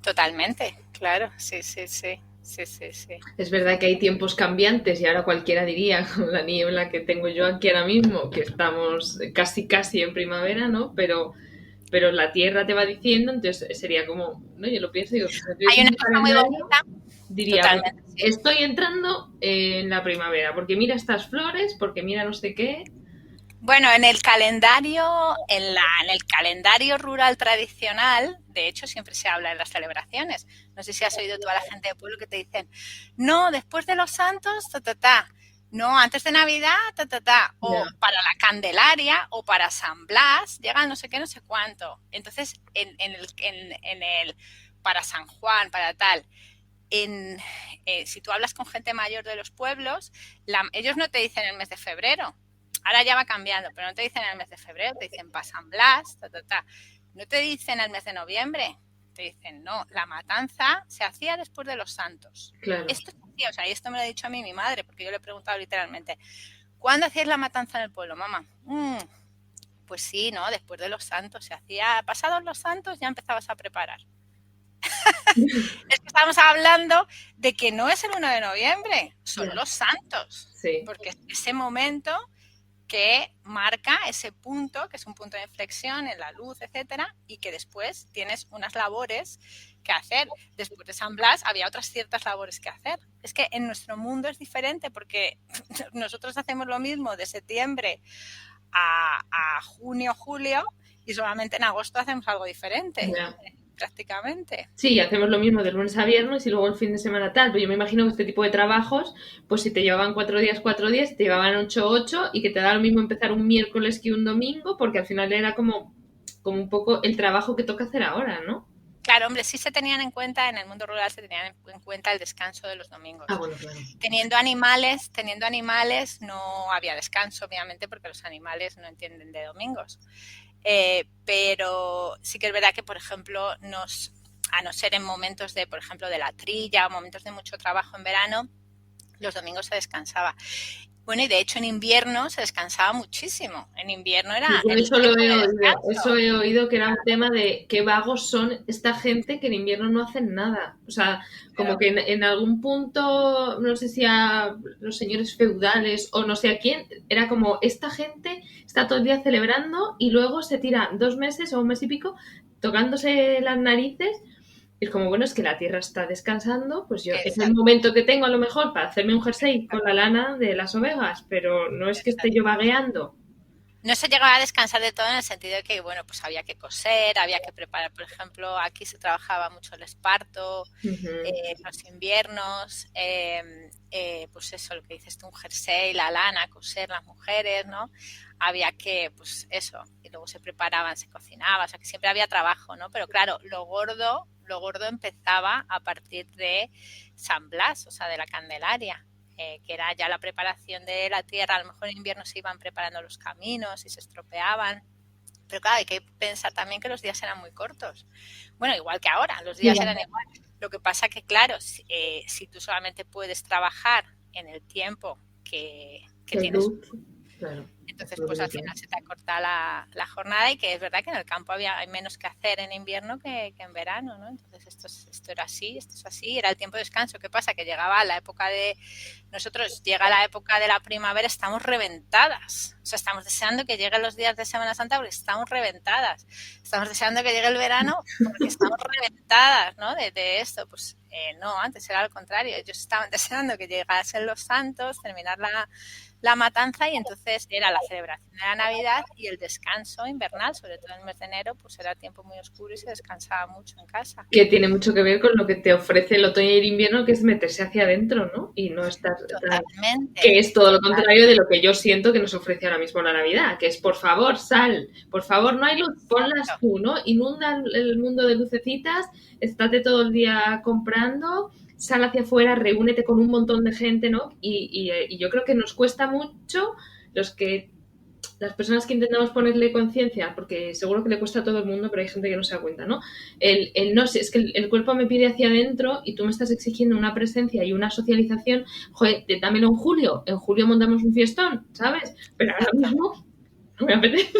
Totalmente, claro, sí. Es verdad que hay tiempos cambiantes y ahora cualquiera diría, con la niebla que tengo yo aquí ahora mismo, que estamos casi en primavera, ¿no? Pero la Tierra te va diciendo, entonces sería como, ¿no? Yo lo pienso y digo, hay una cosa muy bonita. Diría, totalmente, sí. Estoy entrando en la primavera, porque mira estas flores, porque mira no sé qué. Bueno, en el calendario rural tradicional, de hecho, siempre se habla de las celebraciones. No sé si has oído toda la gente de pueblo que te dicen, no, después de los santos, no, antes de Navidad, o para la Candelaria, o para San Blas, llegan no sé qué, no sé cuánto. Entonces, para San Juan, para tal, si tú hablas con gente mayor de los pueblos, ellos no te dicen el mes de febrero. Ahora ya va cambiando, pero no te dicen el mes de febrero, te dicen para San Blas, No te dicen el mes de noviembre, te dicen, no, la matanza se hacía después de los santos. Claro. Esto se hacía, o sea, y esto me lo ha dicho a mí mi madre, porque yo le he preguntado literalmente, ¿cuándo hacías la matanza en el pueblo, mamá? Pues sí, ¿no? Después de los santos se hacía, pasados los santos ya empezabas a preparar. Es que estamos hablando de que no es el 1 de noviembre, son los santos. Sí. Porque es ese momento que marca ese punto, que es un punto de inflexión en la luz, etcétera, y que después tienes unas labores que hacer. Después de San Blas había otras ciertas labores que hacer. Es que en nuestro mundo es diferente porque nosotros hacemos lo mismo de septiembre a junio, julio, y solamente en agosto hacemos algo diferente. Yeah. Prácticamente. Sí, hacemos lo mismo de lunes a viernes y luego el fin de semana tal, pero yo me imagino que este tipo de trabajos, pues si te llevaban 4 días, te llevaban 8 y que te da lo mismo empezar un miércoles que un domingo, porque al final era como un poco el trabajo que toca hacer ahora, ¿no? Claro, hombre, sí se tenían en cuenta, en el mundo rural se tenían en cuenta el descanso de los domingos. Ah, bueno, claro. Teniendo animales no había descanso, obviamente, porque los animales no entienden de domingos. Pero sí que es verdad que, por ejemplo, a no ser en momentos de, por ejemplo, de la trilla o momentos de mucho trabajo en verano, los domingos se descansaba. Bueno, y de hecho en invierno se descansaba muchísimo. En invierno era... Eso he oído que era un tema de qué vagos son esta gente que en invierno no hacen nada. O sea, como que en algún punto, no sé si a los señores feudales o no sé a quién, era como esta gente está todo el día celebrando y luego se tira 2 meses o 1 mes y pico tocándose las narices. Y es como, bueno, es que la tierra está descansando, pues yo es el momento que tengo a lo mejor para hacerme un jersey con la lana de las ovejas, pero no es que esté yo vagueando. No se llegaba a descansar de todo en el sentido de que, bueno, pues había que coser, había que preparar, por ejemplo, aquí se trabajaba mucho el esparto, los inviernos, pues eso, lo que dices tú, un jersey, la lana, coser las mujeres, ¿no? Había que, pues eso, y luego se preparaban, se cocinaba, o sea que siempre había trabajo, ¿no? Pero claro, lo gordo empezaba a partir de San Blas, o sea, de la Candelaria. Que era ya la preparación de la tierra. A lo mejor en invierno se iban preparando los caminos y se estropeaban. Pero claro, hay que pensar también que los días eran muy cortos. Bueno, igual que ahora, los días eran igual. Lo que pasa que, claro, si tú solamente puedes trabajar en el tiempo que tienes, claro, entonces pues al final se te acorta la jornada, y que es verdad que en el campo hay menos que hacer en invierno que en verano, ¿no? Entonces esto era así, esto es así, era el tiempo de descanso. ¿Qué pasa? Que llegaba la época llega la época de la primavera, estamos reventadas, o sea, estamos deseando que lleguen los días de Semana Santa porque estamos reventadas, estamos deseando que llegue el verano porque estamos reventadas, ¿no? De esto, pues no, antes era al contrario, ellos estaban deseando que llegasen los santos, terminar la matanza, y entonces era la celebración de la Navidad y el descanso invernal, sobre todo en el mes de enero, pues era tiempo muy oscuro y se descansaba mucho en casa. Que tiene mucho que ver con lo que te ofrece el otoño y el invierno, que es meterse hacia adentro, ¿no? Y no estar... Totalmente. Que es todo lo contrario de lo que yo siento que nos ofrece ahora mismo la Navidad, que es, por favor, sal, por favor, no hay luz, ponlas tú, ¿no? Inunda el mundo de lucecitas, estate todo el día comprando, sal hacia afuera, reúnete con un montón de gente, ¿no? Y yo creo que nos cuesta mucho las personas que intentamos ponerle conciencia, porque seguro que le cuesta a todo el mundo, pero hay gente que no se da cuenta, ¿no? No sé, es que el cuerpo me pide hacia adentro y tú me estás exigiendo una presencia y una socialización. Joder, dámelo en julio montamos un fiestón, ¿sabes? Pero ahora mismo no me apetece.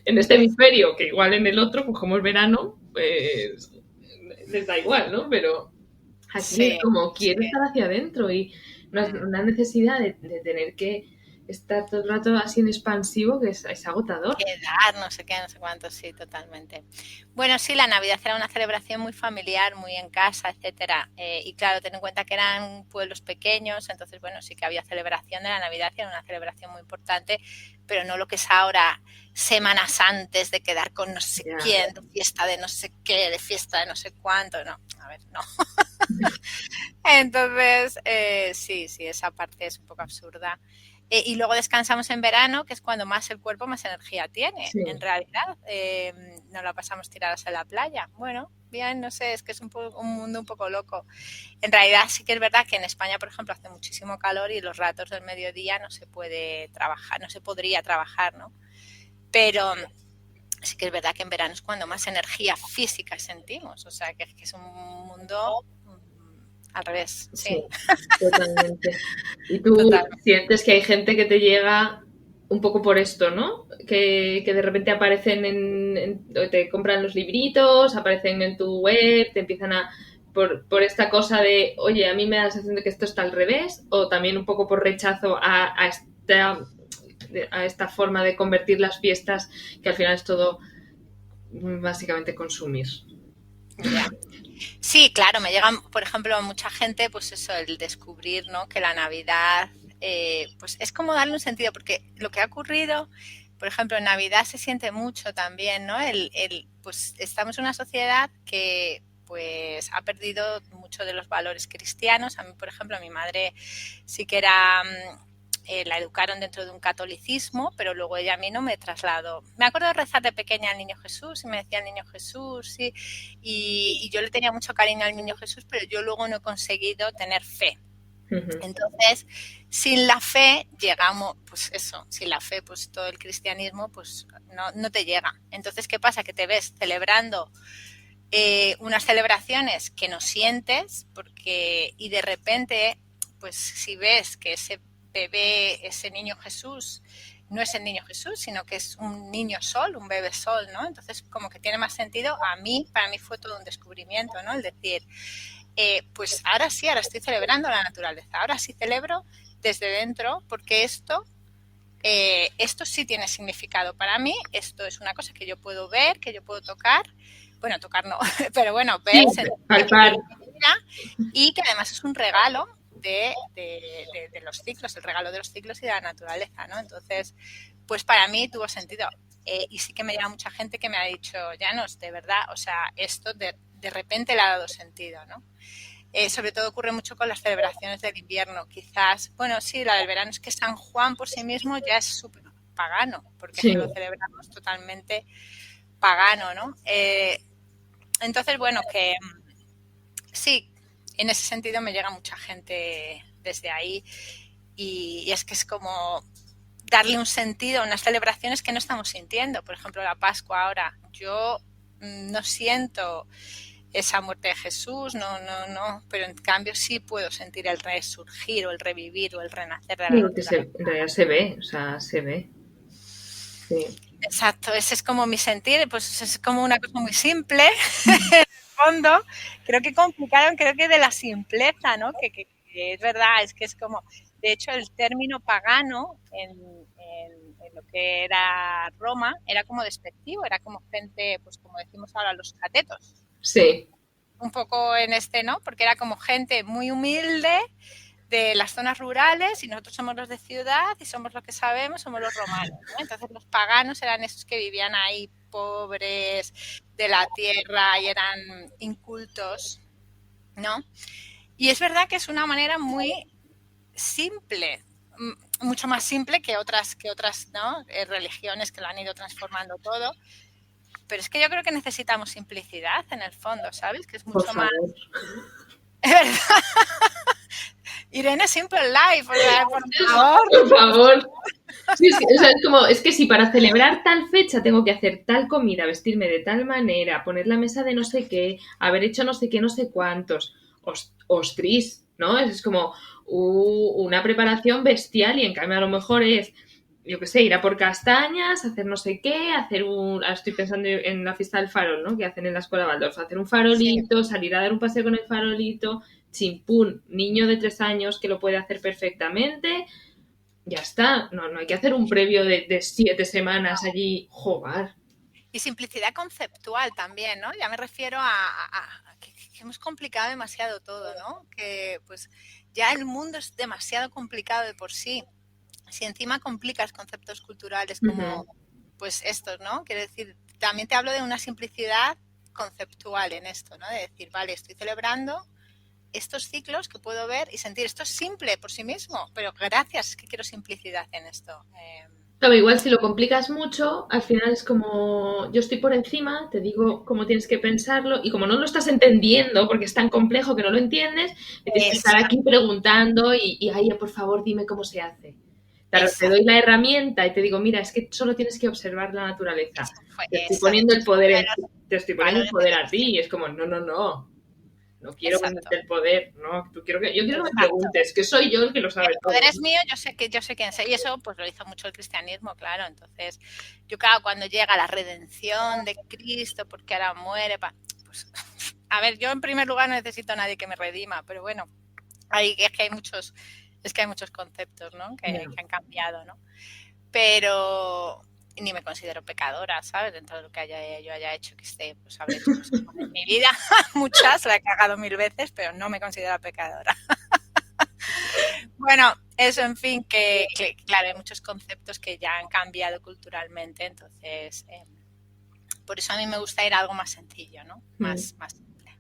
En este hemisferio, que igual en el otro, pues como es verano, pues les da igual, ¿no? Pero aquí sí, como quiero estar hacia adentro, y una necesidad de tener que estar todo el rato así en expansivo, que es agotador. Quedar, no sé qué, no sé cuánto, sí, totalmente. Bueno, sí, la Navidad era una celebración muy familiar, muy en casa, etcétera. Y claro, ten en cuenta que eran pueblos pequeños, entonces, bueno, sí que había celebración de la Navidad, y era una celebración muy importante, pero no lo que es ahora, semanas antes de quedar con no sé quién, de fiesta de no sé qué, de fiesta de no sé cuánto, no, a ver, no. Entonces, sí, esa parte es un poco absurda. Y luego descansamos en verano, que es cuando más el cuerpo más energía tiene. Sí. En realidad, no la pasamos tiradas en la playa. Bueno, bien, no sé, es que es un mundo un poco loco. En realidad sí que es verdad que en España, por ejemplo, hace muchísimo calor y los ratos del mediodía no se puede trabajar, no se podría trabajar, ¿no? Pero sí que es verdad que en verano es cuando más energía física sentimos. O sea, que es un mundo... al revés, sí. Totalmente. Y tú sientes que hay gente que te llega un poco por esto, ¿no? Que de repente aparecen te compran los libritos, aparecen en tu web, te empiezan por esta cosa de, oye, a mí me da la sensación de que esto está al revés, o también un poco por rechazo a esta forma de convertir las fiestas, que al final es todo básicamente consumir. Ya. Sí, claro, me llegan, por ejemplo, mucha gente, pues eso, el descubrir, ¿no? Que la Navidad, pues es como darle un sentido, porque lo que ha ocurrido, por ejemplo, en Navidad se siente mucho también, ¿no? Pues estamos en una sociedad que pues ha perdido mucho de los valores cristianos. A mí, por ejemplo, a mi madre sí que era... la educaron dentro de un catolicismo, pero luego ella a mí no me trasladó. Me acuerdo de rezar de pequeña al Niño Jesús, y me decía el Niño Jesús, ¿sí? Y yo le tenía mucho cariño al Niño Jesús, pero yo luego no he conseguido tener fe. Uh-huh. Entonces, sin la fe llegamos, pues eso, sin la fe, pues todo el cristianismo pues no te llega. Entonces, ¿qué pasa? Que te ves celebrando unas celebraciones que no sientes, y de repente, pues si ves que ese bebé, ese niño Jesús, no es el niño Jesús, sino que es un niño sol, un bebé sol, ¿no? Entonces, como que tiene más sentido. Para mí fue todo un descubrimiento, ¿no? El decir, pues ahora estoy celebrando la naturaleza, ahora sí celebro desde dentro, porque esto sí tiene significado para mí, esto es una cosa que yo puedo ver, que yo puedo tocar, bueno, tocar no, pero bueno, ver, sí, palpar, y que además es un regalo de los ciclos, el regalo de los ciclos y de la naturaleza, ¿no? Entonces, pues para mí tuvo sentido. Y sí que me llama mucha gente que me ha dicho, Llanos, de verdad, o sea, esto de repente le ha dado sentido, ¿no? Sobre todo ocurre mucho con las celebraciones del invierno. Quizás, bueno, sí, la del verano es que San Juan por sí mismo ya es súper pagano, porque Sí. es que lo celebramos totalmente pagano, ¿no? Entonces, bueno, que sí, en ese sentido me llega mucha gente desde ahí y es que es como darle un sentido a unas celebraciones que no estamos sintiendo. Por ejemplo, la Pascua ahora. Yo no siento esa muerte de Jesús, no, pero en cambio sí puedo sentir el resurgir o el revivir o el renacer de la naturaleza. En realidad se ve, o sea, se ve. Sí. Exacto, ese es como mi sentir, pues es como una cosa muy simple, en el fondo, creo que complicaron, creo que de la simpleza, ¿no? Que es verdad, es que es como, de hecho el término pagano en lo que era Roma era como despectivo, era como gente, pues como decimos ahora, los catetos. Sí. Un poco en ¿no? Porque era como gente muy humilde de las zonas rurales y nosotros somos los de ciudad y somos los que sabemos, somos los romanos, ¿no? Entonces los paganos eran esos que vivían ahí pobres de la tierra y eran incultos, ¿no? Y es verdad que es una manera muy simple, mucho más simple que otras ¿no? Religiones que lo han ido transformando todo. Pero es que yo creo que necesitamos simplicidad en el fondo, ¿sabes? Que es mucho más... Es verdad. Irene, Simple Life, por favor. Por favor. Sí, o sea, es que si para celebrar tal fecha tengo que hacer tal comida, vestirme de tal manera, poner la mesa de no sé qué, haber hecho no sé qué, no sé cuántos, ostris, ¿no? Es como una preparación bestial y en cambio a lo mejor es, yo qué sé, ir a por castañas, hacer no sé qué, ahora estoy pensando en la fiesta del farol, ¿no? Que hacen en la escuela Waldorf, hacer un farolito, sí. Salir a dar un paseo con el farolito, chimpún, niño de 3 años que lo puede hacer perfectamente, ya está, no hay que hacer un previo de 7 semanas allí, jugar. Y simplicidad conceptual también, ¿no? Ya me refiero a que hemos complicado demasiado todo, ¿no? Que pues ya el mundo es demasiado complicado de por sí. Si encima complicas conceptos culturales como pues estos, ¿no? Quiero decir, también te hablo de una simplicidad conceptual en esto, ¿no? De decir, vale, estoy celebrando estos ciclos que puedo ver y sentir. Esto es simple por sí mismo, pero gracias, es que quiero simplicidad en esto. Claro, igual si lo complicas mucho, al final es como yo estoy por encima, te digo cómo tienes que pensarlo y como no lo estás entendiendo porque es tan complejo que no lo entiendes, me tienes que estar aquí preguntando y ay, por favor, dime cómo se hace. Claro, te doy la herramienta y te digo, mira, es que solo tienes que observar la naturaleza. Te estoy poniendo el poder a ti y es como, no quiero ponerte el poder, no, yo quiero que me preguntes, que soy yo el que lo sabe todo. El poder es mío, yo sé quién soy, y eso pues lo hizo mucho el cristianismo, claro. Entonces, yo claro, cuando llega la redención de Cristo, porque ahora muere, pues, a ver, yo en primer lugar no necesito a nadie que me redima, pero bueno, es que hay muchos conceptos, ¿no? Que han cambiado, ¿no? Pero ni me considero pecadora, ¿sabes? Dentro de lo que yo haya hecho, que esté, pues habré hecho cosas en mi vida, muchas, la he cagado 1000 veces, pero no me considero pecadora. Bueno, eso, en fin, que claro, hay muchos conceptos que ya han cambiado culturalmente, entonces, por eso a mí me gusta ir a algo más sencillo, ¿no? Más simple.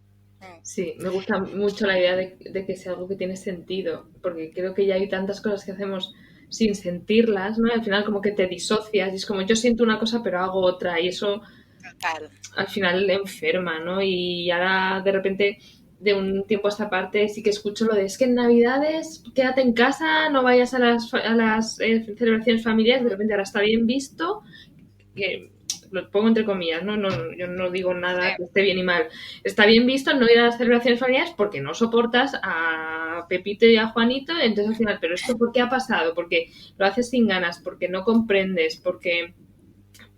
Sí, me gusta mucho la idea de que sea algo que tiene sentido, porque creo que ya hay tantas cosas que hacemos sin sentirlas, ¿no? Y al final como que te disocias y es como yo siento una cosa pero hago otra y eso total. Al final enferma, ¿no? Y ahora de repente de un tiempo a esta parte sí que escucho lo de es que en Navidades quédate en casa, no vayas a las celebraciones familiares, de repente ahora está bien visto, que lo pongo entre comillas, ¿no? Yo no digo nada que esté bien y mal. Está bien visto no ir a las celebraciones familiares porque no soportas a Pepito y a Juanito, entonces al final, ¿pero esto por qué ha pasado? Porque lo haces sin ganas, porque no comprendes, porque...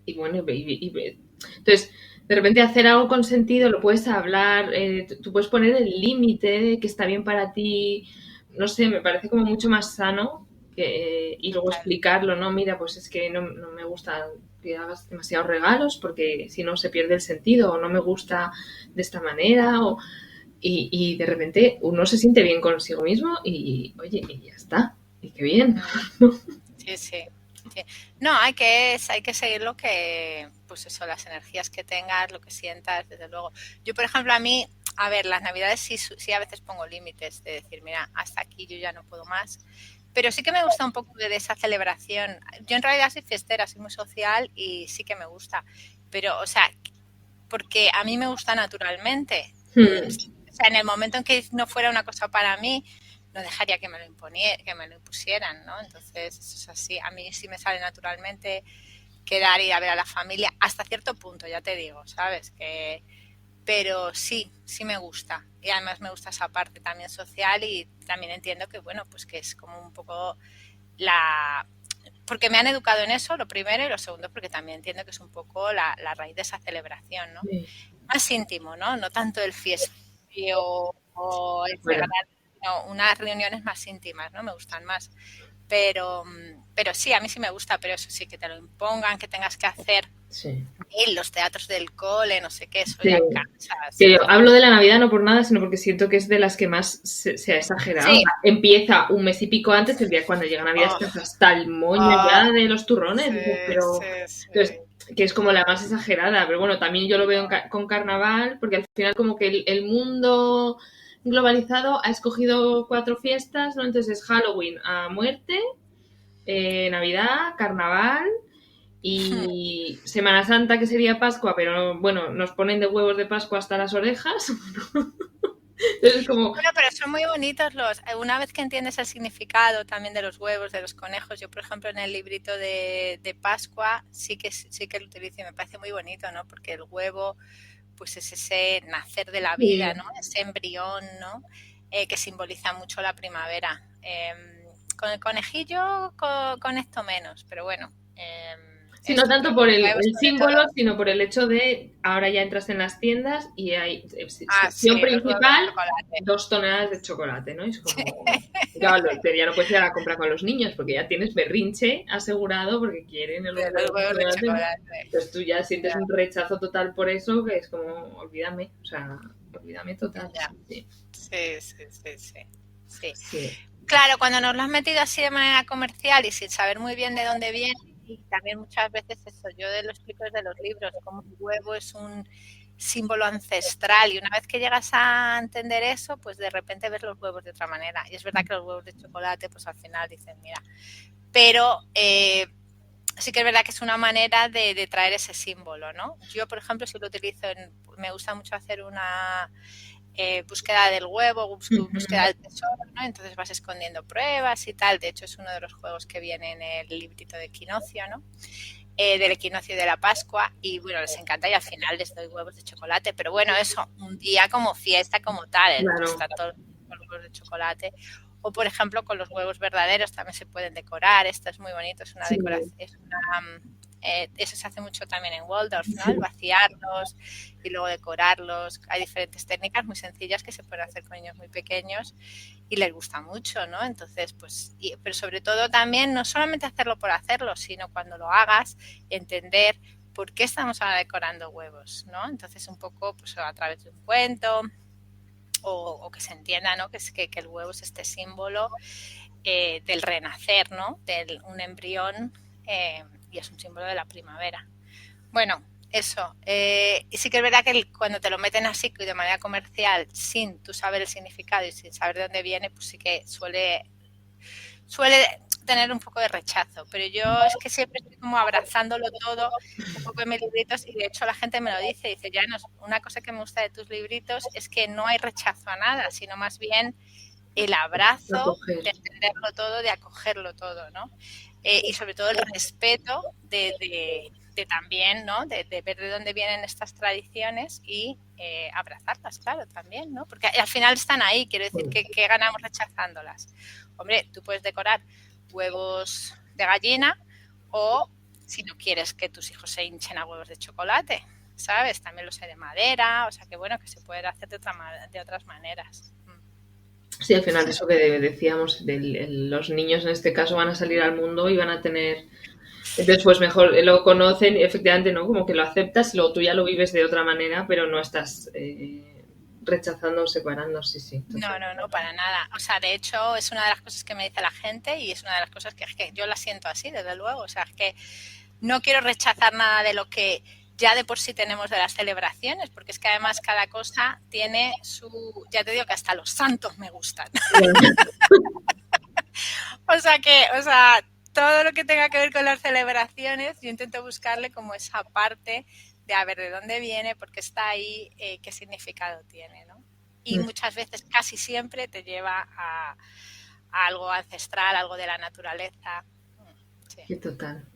Y bueno, entonces, de repente hacer algo con sentido, lo puedes hablar, tú puedes poner el límite que está bien para ti, no sé, me parece como mucho más sano y luego explicarlo, ¿no? Mira, pues es que no me gusta que hagas demasiados regalos porque si no se pierde el sentido o no me gusta de esta manera y de repente uno se siente bien consigo mismo y oye, y ya está, y qué bien, ¿no? Sí. Sí. No, hay que seguir lo que, pues eso, las energías que tengas, lo que sientas, desde luego. Yo, por ejemplo, a ver, las navidades sí a veces pongo límites de decir, mira, hasta aquí yo ya no puedo más. Pero sí que me gusta un poco de esa celebración. Yo en realidad soy fiestera, soy muy social y sí que me gusta. Pero, o sea, porque a mí me gusta naturalmente. O sea, en el momento en que no fuera una cosa para mí, no dejaría que me lo impusieran, ¿no? Entonces, eso es así. A mí sí me sale naturalmente quedar y ir a ver a la familia hasta cierto punto, ya te digo, ¿sabes? Pero sí me gusta. Y además me gusta esa parte también social y también entiendo que, bueno, pues que es como un poco porque me han educado en eso, lo primero, y lo segundo, porque también entiendo que es un poco la raíz de esa celebración, ¿no? Sí. Más íntimo, ¿no? No tanto el fiesteo o el Bueno. celebrar, sino unas reuniones más íntimas, ¿no? Me gustan más. Pero sí, a mí sí me gusta, pero eso sí, que te lo impongan, que tengas que hacer Sí. en los teatros del cole, no sé qué, eso Sí. ya cansa. Que yo hablo de la Navidad no por nada, sino porque siento que es de las que más se ha exagerado. Sí. O sea, empieza un mes y pico antes, el día cuando llega Navidad estás hasta el moño ya de los turrones. Sí, Dices, pero sí. entonces, que es como la más exagerada. Pero bueno, también yo lo veo con carnaval, porque al final como que el mundo globalizado ha escogido 4 fiestas, ¿no? Entonces es Halloween a muerte, Navidad, carnaval y Semana Santa, que sería Pascua, pero bueno, nos ponen de huevos de Pascua hasta las orejas. Entonces es como... Bueno, pero son muy bonitos una vez que entiendes el significado también de los huevos, de los conejos. Yo, por ejemplo, en el librito de Pascua sí que lo utilizo y me parece muy bonito, ¿no? Porque el huevo, pues es ese nacer de la vida, ¿no? Ese embrión, ¿no? Que simboliza mucho la primavera. Con el conejillo conecto menos, pero bueno. Sí, no tanto por el símbolo, todo, sino por el hecho de ahora ya entras en las tiendas y hay sección sí, principal, 2 toneladas de chocolate, ¿no? Es como... Claro, ya no puedes ir a la compra con los niños porque ya tienes berrinche asegurado porque quieren el huevo de chocolate. Entonces tú ya sientes un rechazo total por eso que es como, olvídame, o sea, olvídame total. Sí. Sí. Claro, cuando nos lo has metido así de manera comercial y sin saber muy bien de dónde viene, y también muchas veces eso, yo lo explico desde los libros, como el huevo es un símbolo ancestral y una vez que llegas a entender eso, pues de repente ves los huevos de otra manera. Y es verdad que los huevos de chocolate, pues al final dicen, mira, pero sí que es verdad que es una manera de traer ese símbolo, ¿no? Yo, por ejemplo, si lo utilizo, me gusta mucho hacer una... búsqueda del huevo, búsqueda del tesoro, ¿no? Entonces vas escondiendo pruebas y tal. De hecho, es uno de los juegos que viene en el librito de equinoccio, ¿no? Del equinoccio y de la Pascua. Y bueno, les encanta y al final les doy huevos de chocolate. Pero bueno, eso, un día como fiesta, como tal, Claro. está todo con los huevos de chocolate. O, por ejemplo, con los huevos verdaderos también se pueden decorar. Esto es muy bonito, es una decoración, eso se hace mucho también en Waldorf, ¿no? El vaciarlos y luego decorarlos. Hay diferentes técnicas muy sencillas que se pueden hacer con niños muy pequeños y les gusta mucho, ¿no? Entonces, pues, pero sobre todo también no solamente hacerlo por hacerlo, sino cuando lo hagas, entender por qué estamos ahora decorando huevos, ¿no? Entonces, un poco pues a través de un cuento o que se entienda, ¿no? Que el huevo es este símbolo del renacer, ¿no? De un embrión y es un símbolo de la primavera. Bueno, eso. Y sí que es verdad que cuando te lo meten así de manera comercial, sin tú saber el significado y sin saber de dónde viene, pues sí que suele tener un poco de rechazo. Pero yo es que siempre estoy como abrazándolo todo, un poco en mis libritos, y de hecho la gente me lo dice, Llanos, una cosa que me gusta de tus libritos es que no hay rechazo a nada, sino más bien el abrazo de entenderlo todo, de acogerlo todo, ¿no? Y sobre todo el respeto de también, ¿no? De ver de dónde vienen estas tradiciones y abrazarlas, claro, también, ¿no? Porque al final están ahí, quiero decir, que ganamos rechazándolas. Hombre, tú puedes decorar huevos de gallina o si no quieres que tus hijos se hinchen a huevos de chocolate, ¿sabes? También los hay de madera, o sea que bueno, que se puede hacer de otras maneras. Sí, al final eso que decíamos, los niños en este caso van a salir al mundo y van a tener... Entonces, pues mejor lo conocen, efectivamente, ¿no? Como que lo aceptas y luego tú ya lo vives de otra manera, pero no estás rechazando o separando, sí. No, para nada. O sea, de hecho, es una de las cosas que me dice la gente y es una de las cosas que yo la siento así, desde luego. O sea, es que no quiero rechazar nada de lo que ya de por sí tenemos de las celebraciones, porque es que además cada cosa tiene ya te digo que hasta los santos me gustan. O sea, todo lo que tenga que ver con las celebraciones, yo intento buscarle como esa parte de a ver de dónde viene, por qué está ahí, qué significado tiene, ¿no? Y muchas veces, casi siempre, te lleva a algo ancestral, algo de la naturaleza. Sí. Qué total.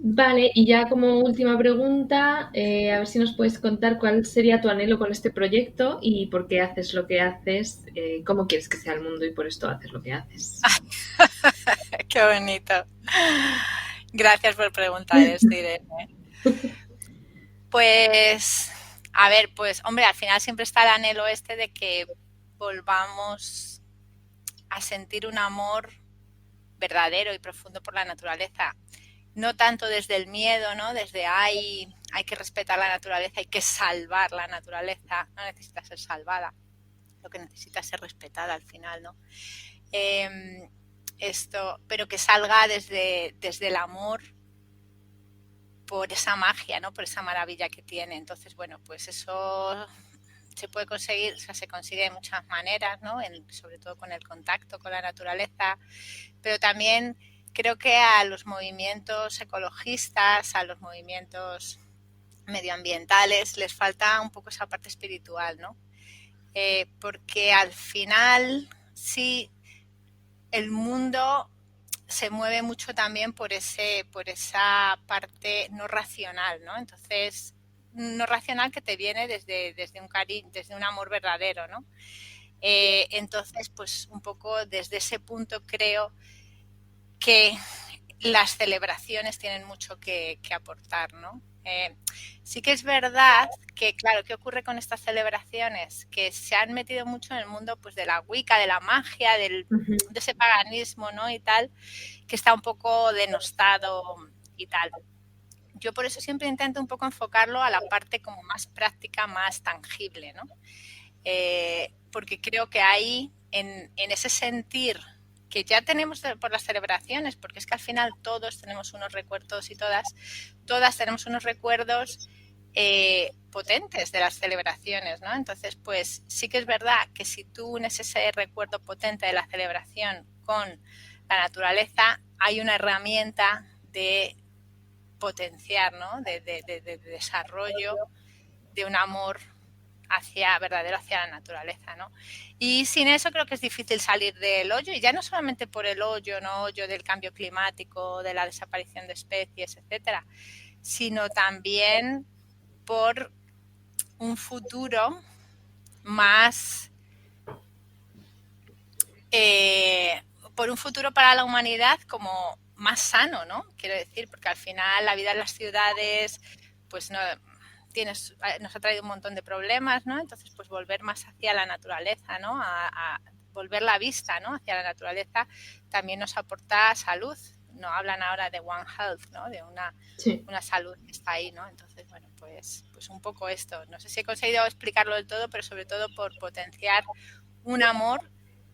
Vale, y ya como última pregunta, a ver si nos puedes contar cuál sería tu anhelo con este proyecto y por qué haces lo que haces, cómo quieres que sea el mundo y por esto haces lo que haces. Qué bonito. Gracias por preguntar esto, Irene. Pues, a ver, pues, hombre, al final siempre está el anhelo de que volvamos a sentir un amor verdadero y profundo por la naturaleza. No tanto desde el miedo, ¿no? Desde hay que respetar la naturaleza, hay que salvar la naturaleza. No necesita ser salvada, lo que necesita es ser respetada al final, ¿no? Pero que salga desde el amor por esa magia, ¿no? Por esa maravilla que tiene. Entonces, bueno, pues eso se puede conseguir, o sea, se consigue de muchas maneras, ¿no? Sobre todo con el contacto con la naturaleza, pero también creo que a los movimientos ecologistas, a los movimientos medioambientales, les falta un poco esa parte espiritual, ¿no? Porque al final, sí, el mundo se mueve mucho también por esa parte no racional, ¿no? Entonces, no racional que te viene desde un cariño, desde un amor verdadero, ¿no? Entonces, pues un poco desde ese punto creo que las celebraciones tienen mucho que aportar, ¿no? Sí que es verdad que, claro, ¿qué ocurre con estas celebraciones? Que se han metido mucho en el mundo pues de la Wicca, de la magia, de ese paganismo, ¿no? Y tal, que está un poco denostado y tal. Yo por eso siempre intento un poco enfocarlo a la parte como más práctica, más tangible, ¿no? Porque creo que ahí, en ese sentir que ya tenemos por las celebraciones, porque es que al final todos tenemos unos recuerdos y todas tenemos unos recuerdos potentes de las celebraciones, ¿no? Entonces, pues sí que es verdad que si tú unes ese recuerdo potente de la celebración con la naturaleza, hay una herramienta de potenciar, ¿no? De desarrollo de un amor verdadero hacia la naturaleza, ¿no? Y sin eso creo que es difícil salir del hoyo, y ya no solamente por el hoyo, ¿no? Hoyo del cambio climático, de la desaparición de especies, etcétera, sino también por un futuro más por un futuro para la humanidad como más sano, ¿no? Quiero decir, porque al final la vida en las ciudades pues nos ha traído un montón de problemas, ¿no? Entonces, pues volver más hacia la naturaleza, ¿no? A volver la vista, ¿no? Hacia la naturaleza también nos aporta salud. No hablan ahora de One Health, ¿no? De una salud que está ahí, ¿no? Entonces, bueno, pues un poco esto. No sé si he conseguido explicarlo del todo, pero sobre todo por potenciar un amor,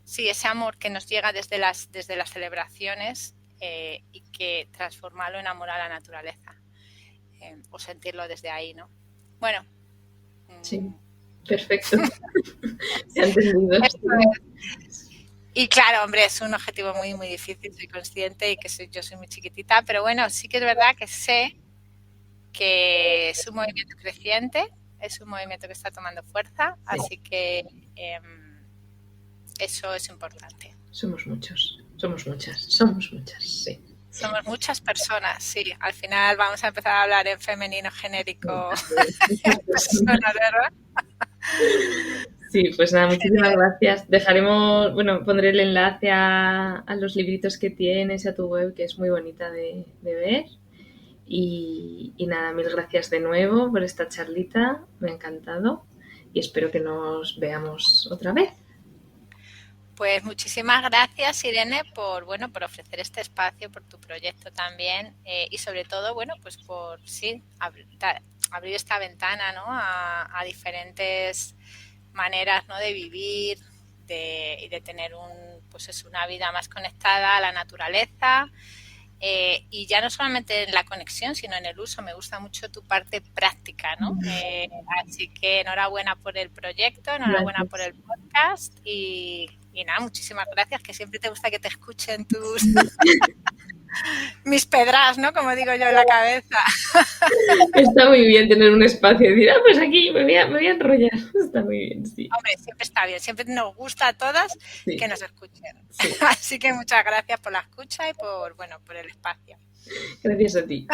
sí, ese amor que nos llega desde las celebraciones y que transformarlo en amor a la naturaleza o sentirlo desde ahí, ¿no? Bueno. Sí, perfecto. Se ha entendido. Y claro, hombre, es un objetivo muy, muy difícil, soy consciente y que yo soy muy chiquitita, pero bueno, sí que es verdad que sé que es un movimiento creciente, es un movimiento que está tomando fuerza, así que eso es importante. Somos muchas, sí. Somos muchas personas, sí. Al final vamos a empezar a hablar en femenino genérico. Personas, ¿verdad? Sí, pues nada, muchísimas gracias. Pondré el enlace a los libritos que tienes, a tu web, que es muy bonita de ver. Y nada, mil gracias de nuevo por esta charlita, me ha encantado y espero que nos veamos otra vez. Pues muchísimas gracias, Irene, por ofrecer este espacio, por tu proyecto también y sobre todo, pues por abrir esta ventana, ¿no? a diferentes maneras, ¿no? de vivir y de tener una vida más conectada a la naturaleza. Y ya no solamente en la conexión, sino en el uso. Me gusta mucho tu parte práctica, ¿no? Así que enhorabuena por el proyecto, enhorabuena por el podcast y nada, muchísimas gracias, que siempre te gusta que te escuchen mis pedras, ¿no? Como digo yo en la cabeza. Está muy bien tener un espacio y decir, pues aquí me voy a enrollar. Está muy bien, sí. Hombre, siempre está bien, siempre nos gusta a todas que nos escuchen. Sí. Así que muchas gracias por la escucha y por el espacio. Gracias a ti.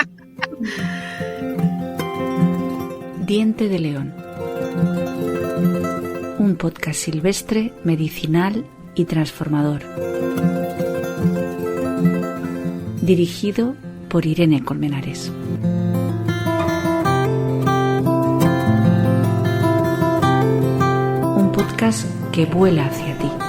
Diente de león. Un podcast silvestre, medicinal y transformador. Dirigido por Irene Colmenares. Un podcast que vuela hacia ti.